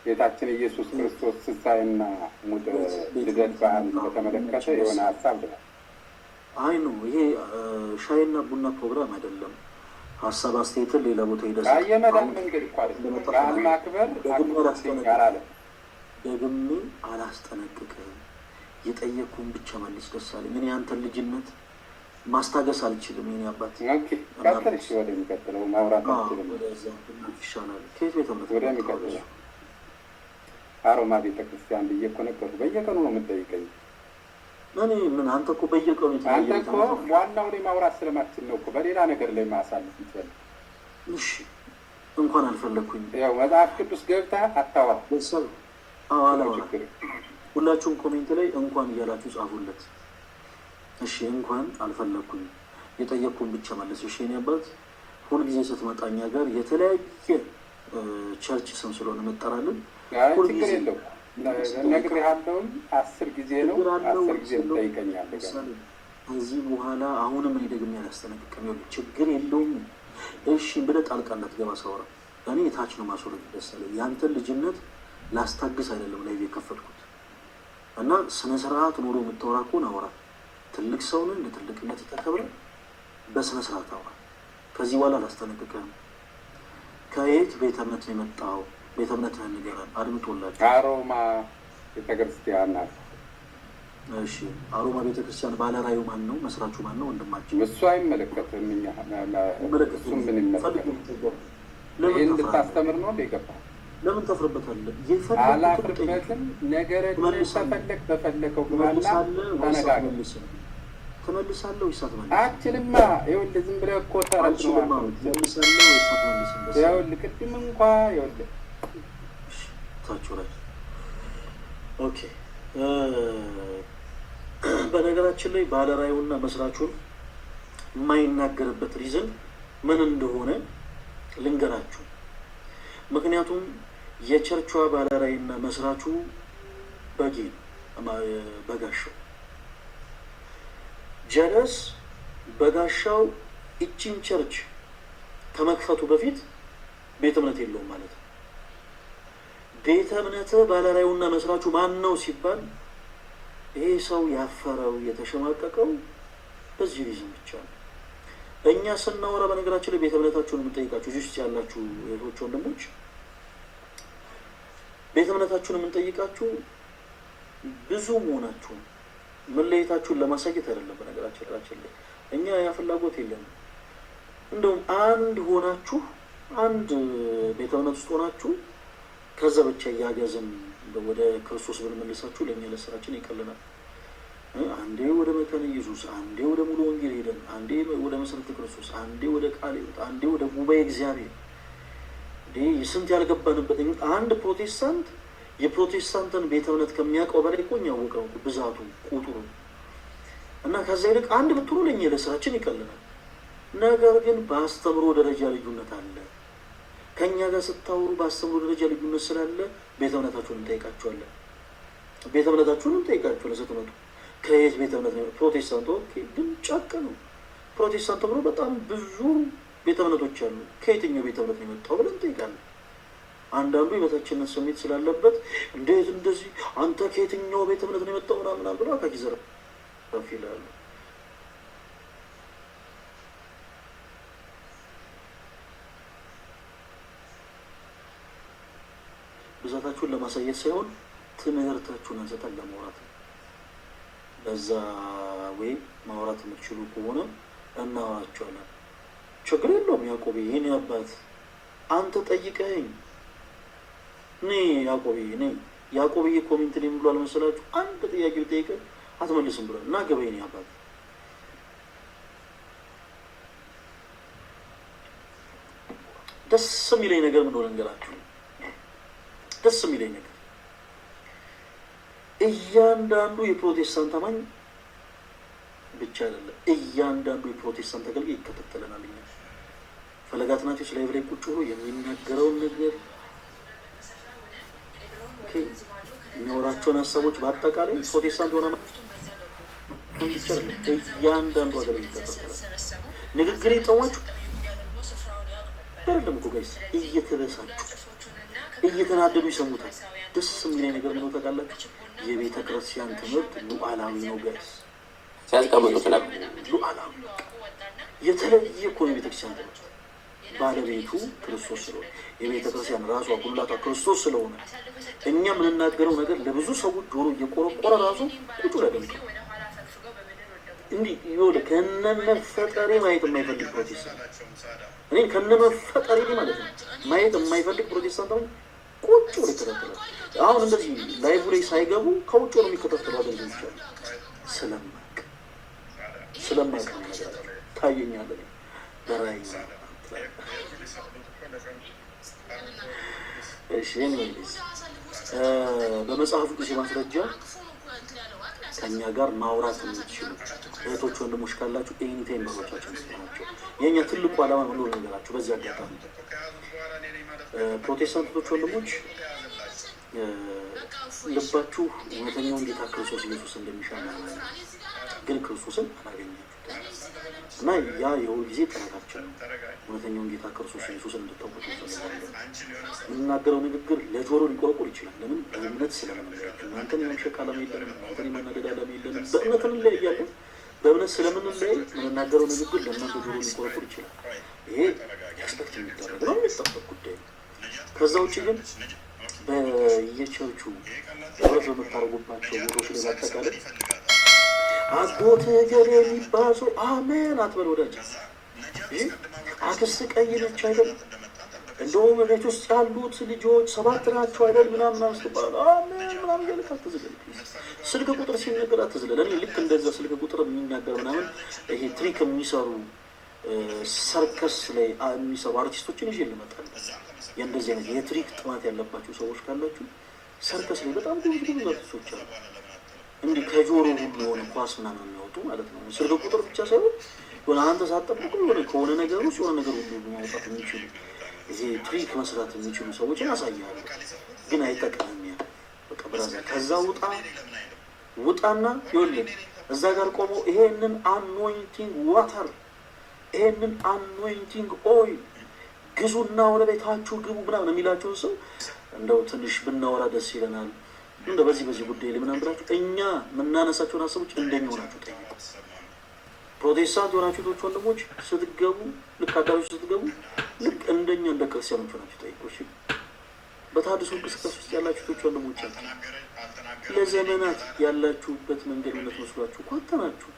ጌታችን ኢየሱስ ክርስቶስ ትንሣኤና ሙት ልደት በዓል በተመለከተ የሆነ ሀሳብ ብላል። አይ ነው ይሄ ሻይና ቡና ፕሮግራም አይደለም። ሀሳብ አስተያየትን ሌላ ቦታ ይደርሳል። የመዳን መንገድ እኮ አይደለም። በዓል ማክበር ጋር አለ። ደግሜ አላስጠነቅቅም። የጠየኩህን ብቻ መልስ ደሳለኝ። እኔ ያንተን ልጅነት ማስታገስ አልችልም። የእኔ አባት ቀጥልሽ ወደሚቀጥለው ማውራት አልችልም። ይሻላል። ከየት ቤተ እምነት ወደሚቀጥለው አሮማ ቤተክርስቲያን ብዬ እኮ ነገርኩ። በየቀኑ ነው የምጠይቀኝ። እኔ ምን አንተ እኮ በየቀኑ አንተ እኮ ዋናው ላይ ማውራት ስለማትችል ነው እኮ በሌላ ነገር ላይ ማሳለፍ ይችላል። እሺ እንኳን አልፈለግኩኝ። ያው መጽሐፍ ቅዱስ ገብተህ አታዋል። ሁላችሁም ኮሜንት ላይ እንኳን እያላችሁ ጻፉለት። እሺ እንኳን አልፈለግኩኝ፣ የጠየቅኩን ብቻ መለስ። እሺ እኔ አባት ሁልጊዜ ስትመጣኛ ጋር የተለያየ ቸርች ስም ስለሆነ መጠራልን ችግር የለው። እነግርሃለሁኝ 10 ጊዜ ነው 10 ጊዜ ትጠይቀኛለህ። ከዚህ በኋላ አሁንም እኔ ደግሜ አላስጠነቅቅም። ይኸውልህ ችግር የለውም እሺ ብለህ ጣልቃ እንዳትገባ ሳወራ እኔ የታች ነው ማስወረድ ደሳለኝ። ያንተን ልጅነት ላስታግስ አይደለም ላይ የከፈትኩት እና ስነ ስርዓት ኖሮ የምታወራ ከሆነ አውራ። ትልቅ ሰውን እንደ ትልቅነት ተከብረ በስነ ስርዓት አውራ። ከዚህ በኋላ አላስጠነቅቅም። ከየት ቤተ እምነት ነው የመጣው? ቤተ እምነት ነው ንገረን። አድምጦላችሁ። አሮማ ቤተክርስቲያን ናት። እሺ አሮማ ቤተክርስቲያን ባለራዩ ማን ነው? መስራቹ ማን ነው? ወንድማችን እሱ አይመለከትም። እኛ እሱ ምን ይመለከት? ይህን እንድታስተምር ነው እንደገባ ለምን ተፍርበታለህ? አላፍርበትም። ነገረ ተፈለግ በፈለገው ግባና ተነጋገር። ተመልሳለሁ ወይስ አትመልስም? አችልማ ይኸውልህ ዝም ብለህ እኮ ተረት ነው። ተመልሳለሁ ወይስ አትመልስም? ይኸውልህ ቅድም እንኳ ይኸውልህ ታችሁ ላይ ኦኬ። በነገራችን ላይ ባለራዩና መስራቹን የማይናገርበት ሪዝን ምን እንደሆነ ልንገራችሁ። ምክንያቱም የቸርቿ ባለራይና መስራቹ በጌ በጋሻው ጀለስ በጋሻው እቺን ቸርች ከመክፈቱ በፊት ቤተ እምነት የለውም ማለት ነው። ቤተ እምነት ባለራዩና መስራቹ ማን ነው ሲባል ይሄ ሰው ያፈረው የተሸማቀቀው በዚህ ሪዝም ብቻ ነው። እኛ ስናወራ በነገራችን ላይ ቤተ እምነታችሁን የምንጠይቃችሁ እዚህ ውስጥ ያላችሁ እህቶች ወንድሞች፣ ቤተ እምነታችሁን የምንጠይቃችሁ ብዙ መሆናችሁን መለየታችሁን ለማሳየት አይደለም። በነገራችን ላይ እኛ ያ ፍላጎት የለንም። እንደውም አንድ ሆናችሁ አንድ ቤተ እምነት ውስጥ ሆናችሁ ከዛ ብቻ እያገዝን ወደ ክርስቶስ ብንመልሳችሁ ለእኛ ለስራችን ይቀልናል። አንዴ ወደ መካነ ኢየሱስ፣ አንዴ ወደ ሙሉ ወንጌል ሄደን፣ አንዴ ወደ መሰረተ ክርስቶስ፣ አንዴ ወደ ቃለ ሕይወት፣ አንዴ ወደ ጉባኤ እግዚአብሔር ስንት ያልገባንበት። አንድ ፕሮቴስታንት የፕሮቴስታንትን ቤተ እምነት ከሚያውቀው በላይ እኮ ያወቀው ብዛቱ ቁጥሩ እና ከዛ ይልቅ አንድ ብትሉ ለእኛ ለስራችን ይቀልናል። ነገር ግን በአስተምሮ ደረጃ ልዩነት አለ። ከእኛ ጋር ስታወሩ በአስተምሮ ደረጃ ልዩነት ስላለ ቤተ እምነታችሁን እንጠይቃችኋለን። ቤተ እምነታችሁን እንጠይቃችኋለን ስትመጡ። ከየት ቤተ እምነት ነው? ፕሮቴስታንት። ኦኬ፣ ግን ጫቅ ነው ፕሮቴስታንት ብሎ በጣም ብዙ ቤተ እምነቶች አሉ። ከየትኛው ቤተ እምነት ነው የመጣው ብለን እንጠይቃለን። አንዳንዱ የበታችነት ስሜት ስላለበት እንዴት እንደዚህ አንተ ከየትኛው ቤተ እምነት ነው የመጣው ምናምን ብሎ አካኪ ዘረፍ ይላሉ። ብዛታችሁን ለማሳየት ሳይሆን ትምህርታችሁን አንስተን ለማውራት ነው። በዛ ወይ ማውራት የምትችሉ ከሆነ እናወራቸዋለን። ችግር የለውም። ያዕቆብ ይህን አባት አንተ ጠይቀኝ እኔ ያዕቆብዬ ኮሜንት ላይ ብሏል መሰላችሁ? አንድ ጥያቄ ብጠይቀኝ አትመልስም ብሏል። እና ገበኝ እኔ አባት ደስ የሚለኝ ነገር ምን ሆነ እንገራችሁ። ደስ የሚለኝ ነገር እያንዳንዱ የፕሮቴስታንት አማኝ ብቻ አይደለም፣ እያንዳንዱ የፕሮቴስታንት አገልጋይ ይከታተለናል። እኛ ፈለገ አትናቴዎስ ላይቭ ላይ ቁጭ ብሎ የሚናገረውን ነገር የሚያወራቸውን ሀሳቦች በአጠቃላይ ፕሮቴስታንት የሆነ ብቻ አይደለም፣ እያንዳንዱ አገልጋይ ይከታተላል። ንግግር ጠዋችሁ አይደለም እኮ ጋይስ፣ እየተበሳጩ እየተናደዱ ይሰሙታል። ደስ የሚለኝ ነገር ነው ታውቃላችሁ፣ የቤተ ክርስቲያን ትምህርት ሉዓላዊ ነው ጋይስ። ሲያስቀምጡት ነበር ሉዓላዊ የተለየ እኮ ነው። የቤተ ክርስቲያን ትምህርት ባለቤቱ ክርስቶስ ስለሆነ የቤተ ክርስቲያን ራሷ ጉልላቷ ክርስቶስ ስለሆነ እኛ የምንናገረው ነገር ለብዙ ሰዎች ጆሮ እየቆረቆረ ራሱ ቁጭ ለደምቀው እንዲህ ይኸውልህ ከነመፈጠሬ ማየት የማይፈልግ ፕሮቴስታንት እኔ ከነመፈጠሬ ማለት ነው ማየት የማይፈልግ ፕሮቴስታንት ነው ቁጭ ብሎ ይከታተላል። አሁን እንደዚህ ላይቭ ላይ ሳይገቡ ከውጭ ነው የሚከታተሉ አገልጋዮች አሉ። ስለማቅ ነው ነገር ታየኛለህ በራእይ እሺ ኔስ በመጽሐፍ ቅዱስ ማስረጃ ከእኛ ጋር ማውራት የምትችሉ እህቶች ወንድሞች ካላችሁ ኤኒታይም በሮቻችን ናቸው። የእኛ ትልቁ ዓላማ መኖር ነገራችሁ። በዚህ አጋጣሚ ፕሮቴስታንቶች ወንድሞች ልባችሁ እውነተኛውን ጌታ ክርስቶስ ኢየሱስ እንደሚሻ ግን ክርስቶስን አላገኛችሁት እና ያ የሁል ጊዜ ጥረታችን ነው። እውነተኛውን ጌታ ክርስቶስ ኢየሱስን እንድታውቁት እንፈልጋለን። የምናገረው ንግግር ለጆሮ ሊቆረቁር ይችላል። ለምን? በእምነት ስለምንለያዩ። እናንተን የመምሸቅ ዓላማ የለንም፣ እናንተን የመነገድ ዓላማ የለንም። በእምነት እንለያያለን። በእምነት ስለምንለያይ የምንናገረው ንግግር ለእናንተ ጆሮ ሊቆረቁር ይችላል። ይሄ ኤክስፔክት የሚደረግ ነው፣ የሚጠበቅ ጉዳይ ነው። ከዛ ውጭ ግን በየቸርቹ ህብረት በምታደርጉባቸው ቦታዎች ላይ ባጠቃላይ አጎት ገር የሚባል ሰው አሜን አትበል ወዳጅ። አክስት ቀይ ነች አይደል? እንደውም ቤት ውስጥ ያሉት ልጆች 7 ናቸው አይደል? ምናምን ስትባል አሜን ምናምን እያልክ አትዝለል። ስልክ ቁጥር ሲነገር አትዝለል። እኔ ልክ እንደዛ ስልክ ቁጥር የሚናገር ምናምን ይሄ ትሪክ የሚሰሩ ሰርከስ ላይ የሚሰሩ አርቲስቶችን ይዤ ልመጣለሁ። የእንደዚህ አይነት የትሪክ ጥማት ያለባቸው ሰዎች ካላችሁ ሰርከስ ላይ በጣም ብዙ አርቲስቶች አሉ። እንዲህ ከጆሮ ሁሉ የሆነ ኳስ ምናምን የሚያወጡ ማለት ነው። ስልክ ቁጥር ብቻ ሳይሆን የሆነ አንተ ሳትጠብቁ የሆነ ከሆነ ነገር ውስጥ የሆነ ነገር ሁሉ ማውጣት የሚችሉ ይሄ ትሪክ መስራት የሚችሉ ሰዎችን ያሳያሉ። ግን አይጠቅምም። ያ በቃ ብራዘር ከዛ ውጣና ይኸውልህ እዛ ጋር ቆሞ ይሄንን አኖይንቲንግ ዋተር ይሄንን አኖይንቲንግ ኦይል ግዙና ወደ ቤታችሁ ግቡ ምናምን የሚላቸውን ሰው እንደው ትንሽ ብናወራ ደስ ይለናል። እንደ በዚህ ጉዳይ ላይ ምናምን ብላችሁ እኛ የምናነሳቸውን ሀሳቦች እንደኛ ሆናችሁ ጠይቁ። ፕሮቴስታንት የሆናችሁ ቶች ወንድሞች ስትገቡ ልክ አዳሮች ስትገቡ ልክ እንደኛ እንደ ክርስቲያኖች ሆናችሁ ጠይቁ። እሺ በተሐድሶ እንቅስቃሴ ውስጥ ያላችሁ ቶች ወንድሞች አሉ። ለዘመናት ያላችሁበት መንገድ እውነት መስሏችሁ ኳተናችሁ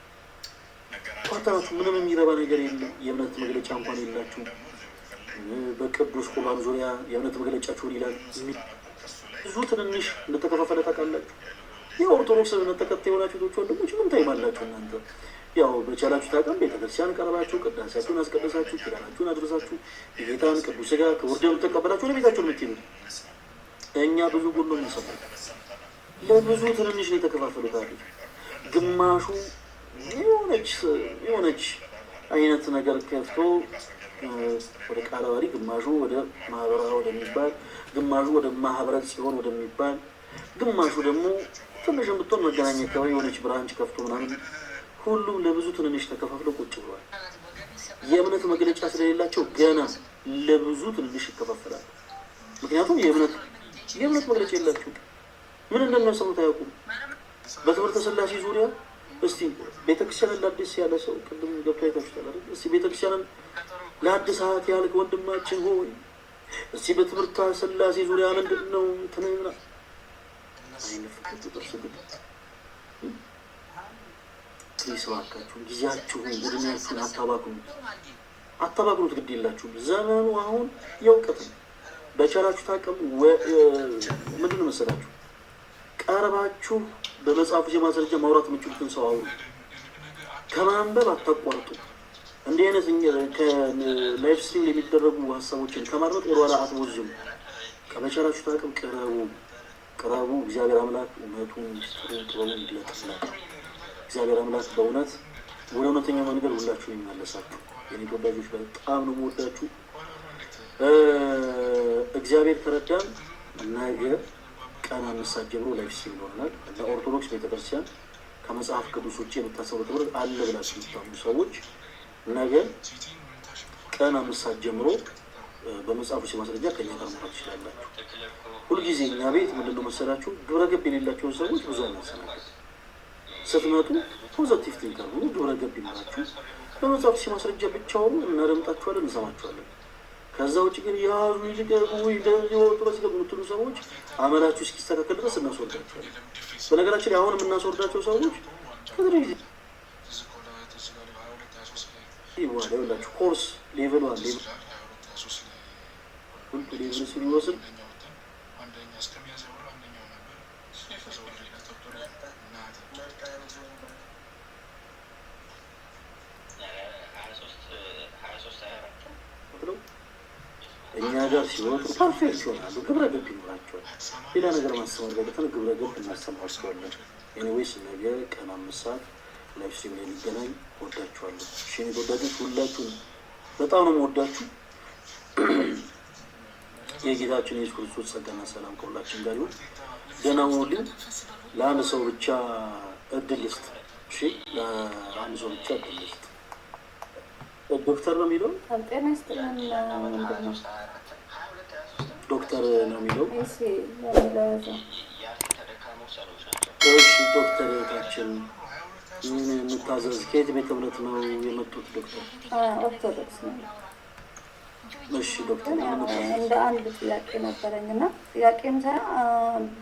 ምንም የሚረባ ነገር የለም። የእምነት መግለጫ እንኳን የላችሁ። በቅዱስ ቁርባን ዙሪያ የእምነት መግለጫችሁን ይላል ብዙ ትንንሽ እንደተከፋፈለ ታውቃላችሁ። የኦርቶዶክስ እምነት ተከታይ የሆናችሁ ቶች ወንድሞች ምን ታይማላችሁ እናንተ? ያው በቻላችሁ ታውቃም ቤተክርስቲያን ቀርባችሁ ቅዳሴያችሁን አስቀደሳችሁ ኪዳናችሁን አድረሳችሁ የጌታን ቅዱስ ሥጋ ክቡር ደሙን ተቀበላችሁ ወደ ቤታችሁን የምትሄዱት። እኛ ብዙ ጎን ነው የምንሰማው። ለብዙ ትንንሽ ነው የተከፋፈሉት አሉ። ግማሹ የሆነች አይነት ነገር ከፍቶ ወደ ቃለ ዓዋዲ፣ ግማሹ ወደ ማህበራ ወደሚባል፣ ግማሹ ወደ ማህበረ ጽዮን ወደሚባል፣ ግማሹ ደግሞ ትንሽ ብትሆን መገናኛ አካባቢ የሆነች ብራንች ከፍቶ ምናምን ሁሉም ለብዙ ትንንሽ ተከፋፍለው ቁጭ ብሏል። የእምነት መግለጫ ስለሌላቸው ገና ለብዙ ትንንሽ ይከፋፈላሉ። ምክንያቱም የእምነት መግለጫ የላችሁ። ምን እንደሚያሰሙት አያውቁም። በትምህርተ ሥላሴ ዙሪያ እስቲ ቤተክርስቲያንን ለአዲስ ያለ ሰው ቅድም ገብቶ አይታችኋል አይደል? እስቲ ቤተክርስቲያንን ለአዲሳት ያልክ ወንድማችን ሆይ እስቲ በትምህርተ ሥላሴ ዙሪያ ምንድን ነው ትነግራ አይነፍቁት ተርሱት እባካችሁን ጊዜያችሁን እድሜያችሁን አታባክኑት። ግድ የላችሁም። ዘመኑ አሁን የእውቀት ነው። በቻላችሁ ታቀሙ። ምንድን ነው መሰላችሁ? ቀርባችሁ በመጽሐፉ የማስረጃ ማውራት የምችሉትን ሰው አውሩ። ከማንበብ አታቋርጡ። እንዲህ አይነት ከላይፍ ስትሪም የሚደረጉ ሀሳቦችን ከማድመጥ ወደኋላ አትወዝሙ። በቻላችሁ ታቀም ቅረቡ። እግዚአብሔር አምላክ እውነቱን ሚስጥሩን ጥበቡን ይግለጥላችሁ። እግዚአብሔር አምላክ በእውነት ወደ እውነተኛው መንገድ ሁላችሁን ይመለሳችሁ። የኔ ተወዳጆች በጣም ነው የምወዳችሁ። እግዚአብሔር ከረዳን ነገ ቀን 5 ሰዓት ጀምሮ ላይፍ ስትሪም ይኖረናል። ለኦርቶዶክስ ቤተክርስቲያን ከመጽሐፍ ቅዱስ ውጭ የምታሰሩ ትምህርት አለ ብላችሁ የምታምኑ ሰዎች ነገ ቀን 5 ሰዓት ጀምሮ በመጽሐፉ ማስረጃ ከኛ ጋር መውጣት ትችላላችሁ። ሁልጊዜ እኛ ቤት ምንድነው መሰላችሁ ግብረ ገብ የሌላቸውን ሰዎች ብዙ አናሰናግድ። ስትመጡ ፖዘቲቭ ቲንከር ሁሉ ግብረ ገብ ይኖራችሁ በመጽሐፉ ማስረጃ ብቻ ሆኑ እናደምጣችኋለን፣ እንሰማችኋለን። ከዛ ውጭ ግን ያዙ ይልቀቁ እንደዚህ ወጡ በስለ የምትሉ ሰዎች አመላችሁ እስኪስተካከል ድረስ እናስወርዳችኋለን። በነገራችን ላይ አሁን የምናስወርዳቸው ሰዎች ከድሬ ይዋለ ይላችሁ ኮርስ ሌቭል 1 ሌቭል ሲወስድ እኛ ጋር ሲወጡ ፐርፌክት ይሆናሉ። ግብረ ገብ ይኖራቸዋል። ሌላ ነገር ማስተማር በቀጥታ ግብረ ገብ እናስተምራቸዋለን። ኤኒዌይስ ነገ ቀን 5 ሰዓት ላይፍ ስትሪም ላይ ሊገናኝ ወዳችኋለሁ። እሺ ወዳጆች ሁላችሁም በጣም ነው የምወዳችሁ። የጌታችን የኢየሱስ ክርስቶስ ጸጋና ሰላም ከሁላችን ጋር ይሁን። ደህና ሁኑልኝ። ለአንድ ሰው ብቻ እድል ልስጥ። እሺ ለአንድ ሰው ብቻ እድል ልስጥ። ዶክተር ነው የሚለው ጤና ይስጥልን። ምንድን ነው ዶክተር ነው የሚለው? እሺ ለዛ እሺ ዶክተር ታችን ምን የምታዘዝ ከየት ቤተ እምነት ነው የመጡት ዶክተር? ኦርቶዶክስ ነው። እሺ ዶክተር እንደ አንድ ጥያቄ ነበረኝና ጥያቄም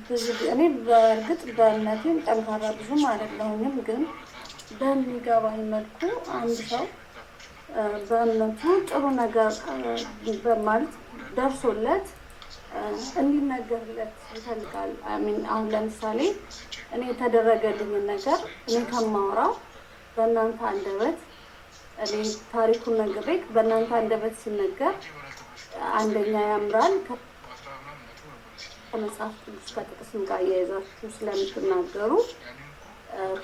ብዙ እኔ በእርግጥ በእምነቴም ጠንካራ ብዙም አይደለሁኝም፣ ግን በሚገባኝ መልኩ አንድ ሰው በእምነቱ ጥሩ ነገር በማለት ደርሶለት እንዲነገርለት ይፈልጋል። አሁን ለምሳሌ እኔ የተደረገልኝን ነገር እኔ ከማወራው በእናንተ አንደበት እኔ ታሪኩን ነግሬ በእናንተ አንደበት ሲነገር አንደኛ ያምራል፣ ከመጽሐፍ ቅዱስ ከጥቅስም ጋር እያይዛችሁ ስለምትናገሩ፣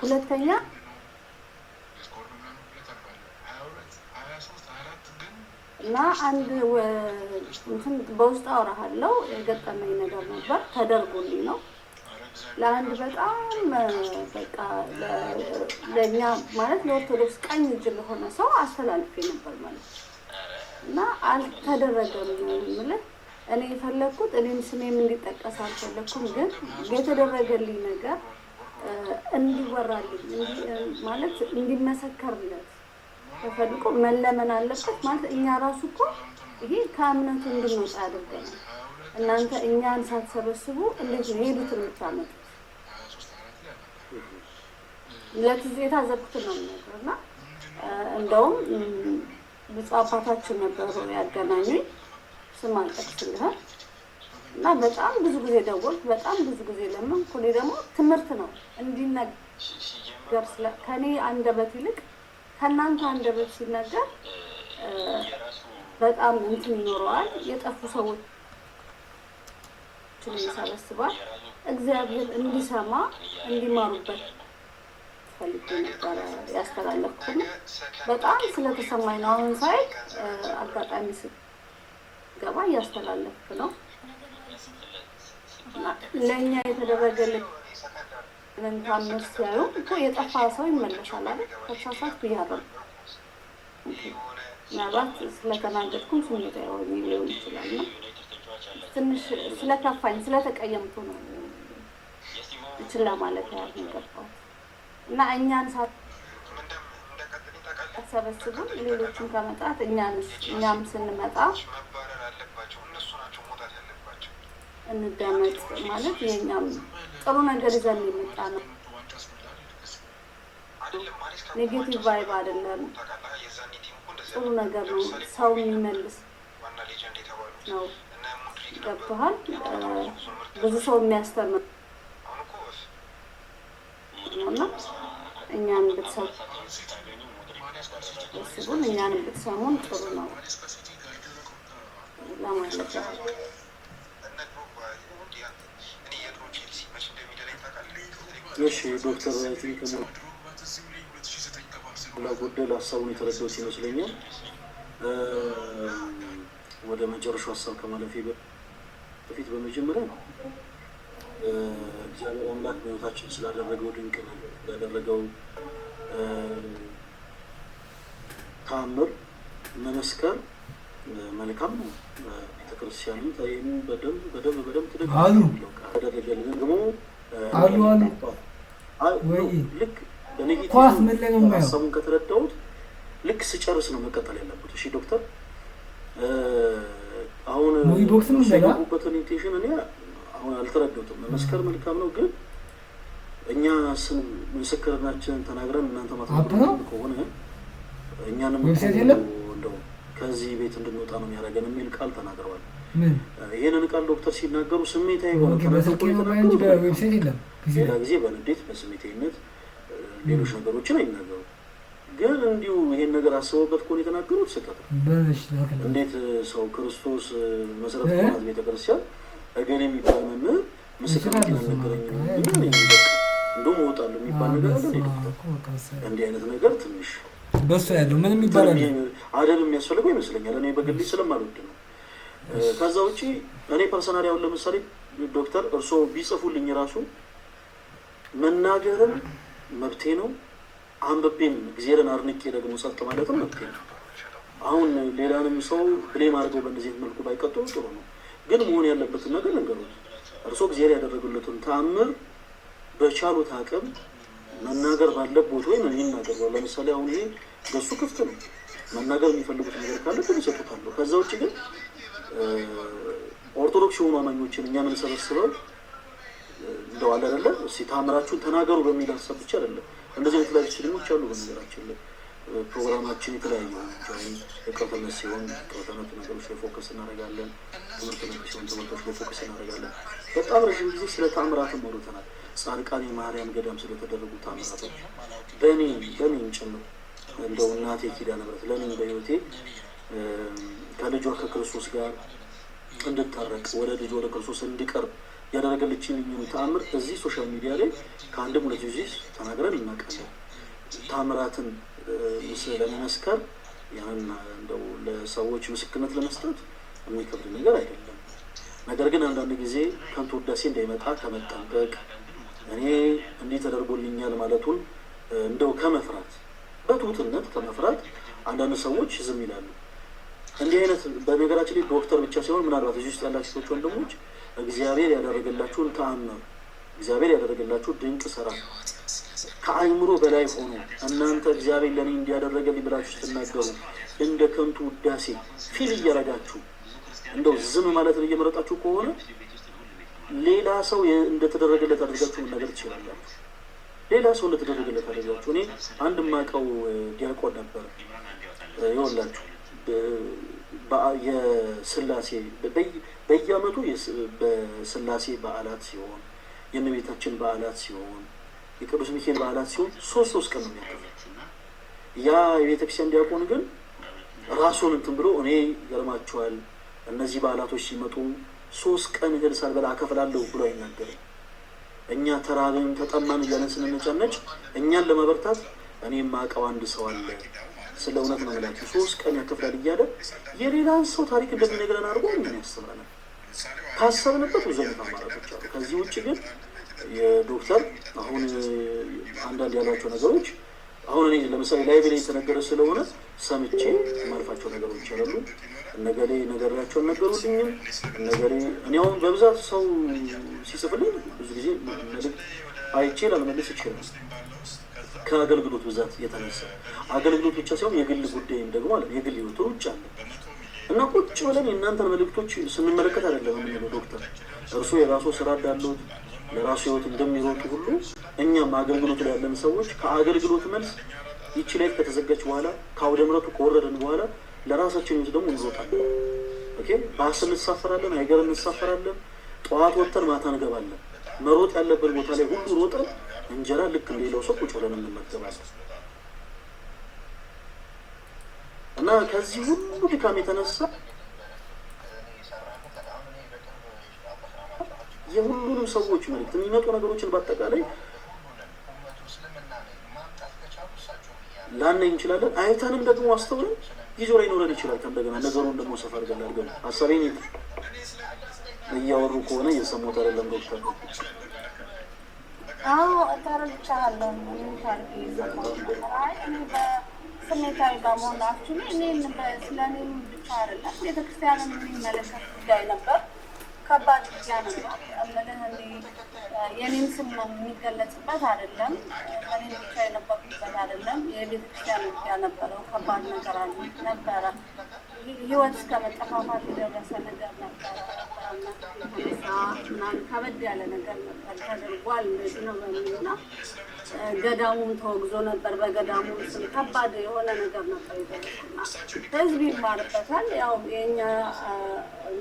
ሁለተኛ እና አንድ እንትን በውስጥ አወራሃለሁ የገጠመኝ ነገር ነበር፣ ተደርጎልኝ ነው። ለአንድ በጣም በቃ ለእኛ ማለት ለኦርቶዶክስ ቀኝ እጅ ለሆነ ሰው አስተላልፌ ነበር ማለት እና አልተደረገም። የምልህ እኔ የፈለግኩት እኔም ስሜም እንዲጠቀስ አልፈለግኩም፣ ግን የተደረገልኝ ነገር እንዲወራልኝ ማለት እንዲመሰከርለት ተፈልቆ መለመን አለበት ማለት እኛ ራሱ እኮ ይሄ ከእምነቱ እንድንወጣ ያደርገናል። እናንተ እኛን ሳትሰበስቡ እንዴት ነው ሄዱትን የምታመጡት? ለትዝ የታዘብኩትን ነው ነገር እና እንደውም ብፁዕ አባታችን ነበሩ ያገናኙኝ፣ ስም አልጠቅስልህም እና በጣም ብዙ ጊዜ ደወልኩ፣ በጣም ብዙ ጊዜ ለመንኩ። እኔ ደግሞ ትምህርት ነው እንዲነገር ከኔ አንደበት ይልቅ ከእናንተ አንደበት ሲነገር በጣም እንትን ይኖረዋል። የጠፉ ሰዎችን ይሰበስባል። እግዚአብሔር እንዲሰማ እንዲማሩበት ፈልጌ ነበረ ያስተላለፍኩት። በጣም ስለተሰማኝ ነው። አሁን ሳይ አጋጣሚ ስገባ እያስተላለፍክ ነው። ለእኛ የተደረገልን ታምር ሲያዩ እኮ የጠፋ ሰው ይመለሳል አይደል? ከተሳሳትኩ ብያለሁ። ምናልባት ስለተናገርኩም ስሜታዊ ሊሆን ይችላል። ትንሽ ስለከፋኝ ስለተቀየምኩ ነው ችላ ማለት ያህል ገባው እና እኛን ሳትሰበስቡ ሌሎችን ከመጣት እኛም ስንመጣ እንደመጥ ማለት የኛም ጥሩ ነገር ይዘን የመጣ ነው። ኔጌቲቭ ቫይብ አይደለም፣ ጥሩ ነገር ነው። ሰው የሚመልስ ነው። ገብቶሃል? ብዙ ሰው የሚያስተምር ነውና እኛን ብትሰሙን እኛን ብትሰሙን ጥሩ ነው ለማለት ነው። እሺ ዶክተር ራይት ለጎደል ሀሳቡን የተረዳሁት ይመስለኛል። ወደ መጨረሻው ሀሳብ ከማለፌ በፊት በመጀመሪያ እግዚአብሔር አምላክ በሕይወታችን ስላደረገው ድንቅ ስላደረገው ተአምር መመስከር መልካም ነው። ቤተክርስቲያንም ታይም በደንብ ተደረገልን ደግሞ አሉ ወይ ልክ በኔጌቲቭ ሀሳቡን ከተረዳሁት ልክ ስጨርስ ነው መቀጠል ያለበት። እሺ ዶክተር አሁን የገቡበትን ኢንቴንሽን እኔ አሁን አልተረዳሁትም። መመስከር መልካም ነው፣ ግን እኛ ምስክርናችንን ተናግረን እናንተ ማታውቁ ከሆነ እኛንም እንደው ከዚህ ቤት እንድንወጣ ነው የሚያደርገን የሚል ቃል ተናግረዋል። ይሄንን ቃል ዶክተር ሲናገሩ ስሜታዊ ሆነ ሌላ ጊዜ በንዴት በስሜታዊነት ሌሎች ነገሮችን አይናገሩ። ግን እንዲሁ ይሄን ነገር አስበውበት ከሆነ የተናገሩት ስህተት ነው። እንዴት ሰው ክርስቶስ መሰረት ሆናት ቤተክርስቲያን እገሌ የሚባል መምህር ምስክርነት ነገረኝ እንደውም እወጣለሁ የሚባል ነገር አለ። እንዲህ አይነት ነገር ትንሽ በሱ ያለው ምንም ይባላል አደብ የሚያስፈልገው ይመስለኛል። እኔ በግሌ ስለማልወድ ነው። ከዛ ውጪ እኔ ፐርሰናሊ አሁን ለምሳሌ ዶክተር እርስዎ ቢጽፉልኝ ራሱ መናገርም መብቴ ነው፣ አንብቤም እግዚአብሔርን አድንቄ ደግሞ ጸጥ ማለትም መብቴ ነው። አሁን ሌላንም ሰው ብሌም አድርገው በእንደዚህ መልኩ ባይቀጥሉ ጥሩ ነው። ግን መሆን ያለበትን ነገር ልንገሩት። እርስዎ እግዚአብሔር ያደረጉለትን ተአምር በቻሉት አቅም መናገር ባለቦት ወይ ምን ይናገሩ። ለምሳሌ አሁን ይሄ በሱ ክፍት ነው። መናገር የሚፈልጉት ነገር ካለ ይሰጡታል። ከዛ ውጭ ግን ኦርቶዶክስ የሆኑ አማኞችን እኛ የምንሰበስበው እንደው አለ አይደለ እስኪ ተአምራችሁን ተናገሩ በሚል ሀሳብ ብቻ አይደለም። እንደዚህ አይነት ላይ ፊልሞች አሉ። በነገራችን ላይ ፕሮግራማችን የተለያዩ ናቸው። የቅርተነት ሲሆን ቅርተነት ነገሮች ላይ ፎከስ እናደርጋለን። ትምህርት ነክ ሲሆን ትምህርቶች ላይ ፎከስ እናደርጋለን። በጣም ረዥም ጊዜ ስለ ተአምራትም አውርተናል። ጻድቃኔ ማርያም ገዳም ስለተደረጉ ተአምራቶች በእኔም ጭምር እንደው እናቴ ኪዳነ ምሕረት ለእኔም በሕይወቴ ከልጇ ከክርስቶስ ጋር እንድታረቅ ወደ ልጇ ወደ ክርስቶስ እንዲቀርብ ያደረገለችልኝን ተአምር እዚህ ሶሻል ሚዲያ ላይ ከአንድም ሁለት ጊዜ ተናግረን እናውቃለን። ተአምራትን ለመመስከር ያንን እንደው ለሰዎች ምስክርነት ለመስጠት የሚከብድ ነገር አይደለም። ነገር ግን አንዳንድ ጊዜ ከንቱ ውዳሴ እንዳይመጣ ከመጠንቀቅ እኔ እንዲህ ተደርጎልኛል ማለቱን እንደው ከመፍራት በትሁትነት ከመፍራት አንዳንድ ሰዎች ዝም ይላሉ። እንዲህ አይነት በነገራችን ላይ ዶክተር ብቻ ሲሆን ምናልባት እዚህ ውስጥ ያላችሁ ሰዎች ወንድሞች እግዚአብሔር ያደረገላችሁን ተአምር እግዚአብሔር ያደረገላችሁ ድንቅ ስራ ከአይምሮ በላይ ሆኖ እናንተ እግዚአብሔር ለእኔ እንዲያደረገልኝ ብላችሁ ስትናገሩ እንደ ከንቱ ውዳሴ ፊል እያረጋችሁ እንደው ዝም ማለትን እየመረጣችሁ ከሆነ ሌላ ሰው እንደተደረገለት አድርጋችሁ መናገር ትችላላችሁ። ሌላ ሰው እንደተደረገለት አድርጋችሁ እኔ አንድ የማውቀው ዲያቆን ነበር። ይኸውላችሁ የስላሴ በየዓመቱ በስላሴ በዓላት ሲሆን የእመቤታችን በዓላት ሲሆን የቅዱስ ሚካኤል በዓላት ሲሆን ሶስት ቀን ነው የሚያከብረው። ያ የቤተክርስቲያን ዲያቆን ግን ራሱን እንትን ብሎ እኔ ይገርማችኋል እነዚህ በዓላቶች ሲመጡ 3 ቀን እህል ሳልበላ አከፍላለሁ ብሎ አይናገርም። እኛ ተራብን ተጠማን እያለን ስንነጫነጭ እኛን ለመበርታት እኔ የማውቀው አንድ ሰው አለ ስለ እውነት ነው የምላችሁ 3 ቀን ያከፍላል እያለ የሌላን ሰው ታሪክ እንደሚነግረን አድርጎ ምን ያስተምረናል። ካሰብንበት ብዙ አይነት አማራጮች አሉ። ከዚህ ውጭ ግን የዶክተር አሁን አንዳንድ ያሏቸው ነገሮች አሁን እኔ ለምሳሌ ላይቭ ላይ የተነገረ ስለሆነ ሰምቼ የማልፋቸው ነገሮች አሉ። እነገሌ ነገራቸው አልነገሩልኝም። እነገሌ እኔ አሁን በብዛት ሰው ሲጽፍልኝ ብዙ ጊዜ መልዕክት አይቼ ላልመልስ ይችላል። ከአገልግሎት ብዛት የተነሳ አገልግሎት ብቻ ሳይሆን የግል ጉዳይም ደግሞ አለ፣ የግል ህይወት ሩጫ አለ እና ቁጭ ብለን የእናንተን መልዕክቶች ስንመለከት አይደለም የምንለው ዶክተር እርሱ የራሱ ስራ እንዳሉት ለራሱ ህይወት እንደሚሮጡ ሁሉ እኛም አገልግሎት ላይ ያለን ሰዎች ከአገልግሎት መልስ ይቺ ላይ ከተዘጋች በኋላ ከአውደ ምሕረቱ ከወረድን በኋላ ለራሳችን ህይወት ደግሞ እንሮጣለን። ኦኬ ባስ እንሳፈራለን፣ አይገር እንሳፈራለን፣ ጠዋት ወጥተን ማታ እንገባለን። መሮጥ ያለበት ቦታ ላይ ሁሉ ሮጠን እንጀራ ልክ እንደሌላው ሰው ቁጭ ብለን እንመገባለን። እና ከዚህ ሁሉ ድካም የተነሳ የሁሉንም ሰዎች መልዕክት የሚመጡ ነገሮችን በአጠቃላይ ላናይ እንችላለን። አይተንም ደግሞ አስተውለን ጊዜው ላይ ኖረን ይችላል። ከእንደገና ነገሩን ደግሞ ሰፋ አድርገን አድርገን ሀሳቤን እያወሩ ከሆነ እየሰሙት አይደለም ዶክተር? ተረድቻለሁ። ስሜታዊ በመሆናችሁ እኔም ስለ እኔም ብቻ አይደለም ቤተክርስቲያንን የሚመለከት ጉዳይ ነበር። ከባድ ጉዳይ ነበር። የኔም ስም የሚገለጽበት አይደለም፣ እኔም ብቻ የነበርኩበት አይደለም። የቤተክርስቲያን ጉዳይ ነበረው። ከባድ ነገር ነበረ። ህይወት እስከ መጠፋፋት የደረሰ ነገር ነበረ። ምናምን ከበድ ያለ ነገር ነበር ተደርጓል። እንደዚህ ነው በሚልና ገዳሙም ተወግዞ ነበር። በገዳሙ ስም ከባድ የሆነ ነገር ነበር የደረሰና ህዝብ ይማርበታል። ያው የእኛ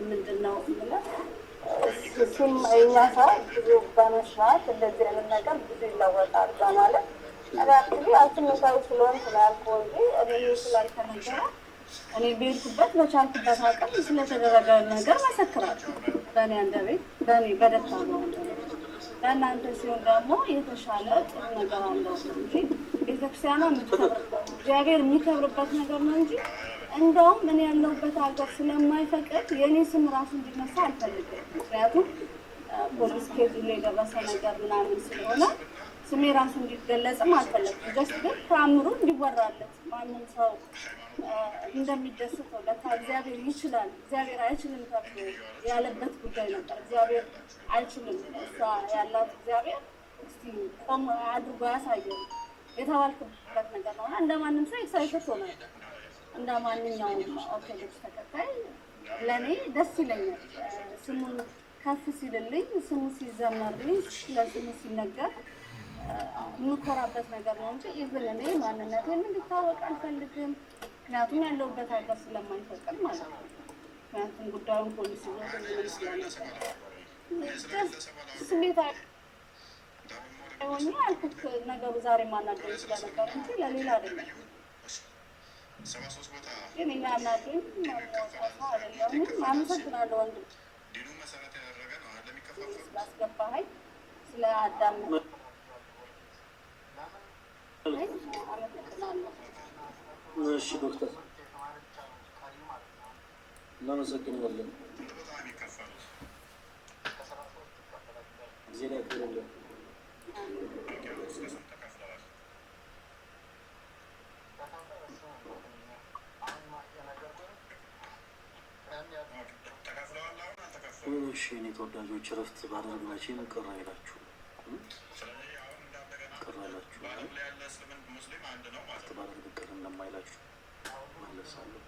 ምንድን ነው ብለን እሱም የእኛ ሰው ብዙ በመስራት እንደዚህ አይነት ነገር ብዙ ይለወጣል በማለት ሪያክቲቪ አስመሳዊ ስለሆን ስላልኩ እንጂ እኔ ስላልተነገረ እኔ ቤርኩበት በቻልኩበት አቅም ስለተደረገ ነገር መሰክራለሁ። በእኔ አንደበት በእኔ በደካማ አንደበት ለእናንተ ሲሆን ደግሞ የተሻለ ጥሩ ነገር አለው እንጂ ቤተክርስቲያኗ የምትከብርበት እግዚአብሔር የሚከብርበት ነገር ነው እንጂ እንደውም እኔ ያለሁበት ሀገር ስለማይፈቅድ የእኔ ስም ራሱ እንዲነሳ አልፈልግም። ምክንያቱም ፖሊስ ኬዝ ላይ የደረሰ ነገር ምናምን ስለሆነ ስሜ ራሱ እንዲገለጽም አልፈለግም። ጀስት ግን ተአምሩ እንዲወራለት ማንም ሰው እንደሚደሰተው ለካ እግዚአብሔር ይችላል፣ እግዚአብሔር አይችልም ተብሎ ያለበት ጉዳይ ነበር። እግዚአብሔር አይችልም እሷ ያላት እግዚአብሔር እስቲ ቆም አድርጎ ያሳየው የተባልክበት ነገር ነውና እንደማንም ሰው ኤክሳይትድ ሆናል። እንደ ማንኛውም ኦርቶዶክስ ተከታይ ለእኔ ደስ ይለኛል። ስሙን ከፍ ሲልልኝ፣ ስሙ ሲዘመርልኝ፣ ለስሙ ሲነገር የምኮራበት ነገር ነው እንጂ ኢቭን እኔ ማንነቴን እንዲታወቅ አልፈልግም። ምክንያቱም ያለሁበት ሀገር ስለማይፈቅድ ማለት ነው። ምክንያቱም ጉዳዩን ፖሊስ ይዞ ስሜታዊ ሆኜ ያልኩት ነገሩ ዛሬ ማናገር ስለነበር እንጂ ለሌላ አይደለም። ግን የሚያናገኝ አይደለም። አመሰግናለሁ ወንድም ስላስገባኸኝ ስለ አዳም አመሰግናለሁ። እሺ ዶክተር እናመሰግናለን። ጊዜ ላይ ተረለ እሺ እኔ ተወዳጆች እረፍት ባደርግ መቼም ቅር አይላችሁ እረፍት ባደርግ ቅር እንደማይላችሁ መለሳለሁ።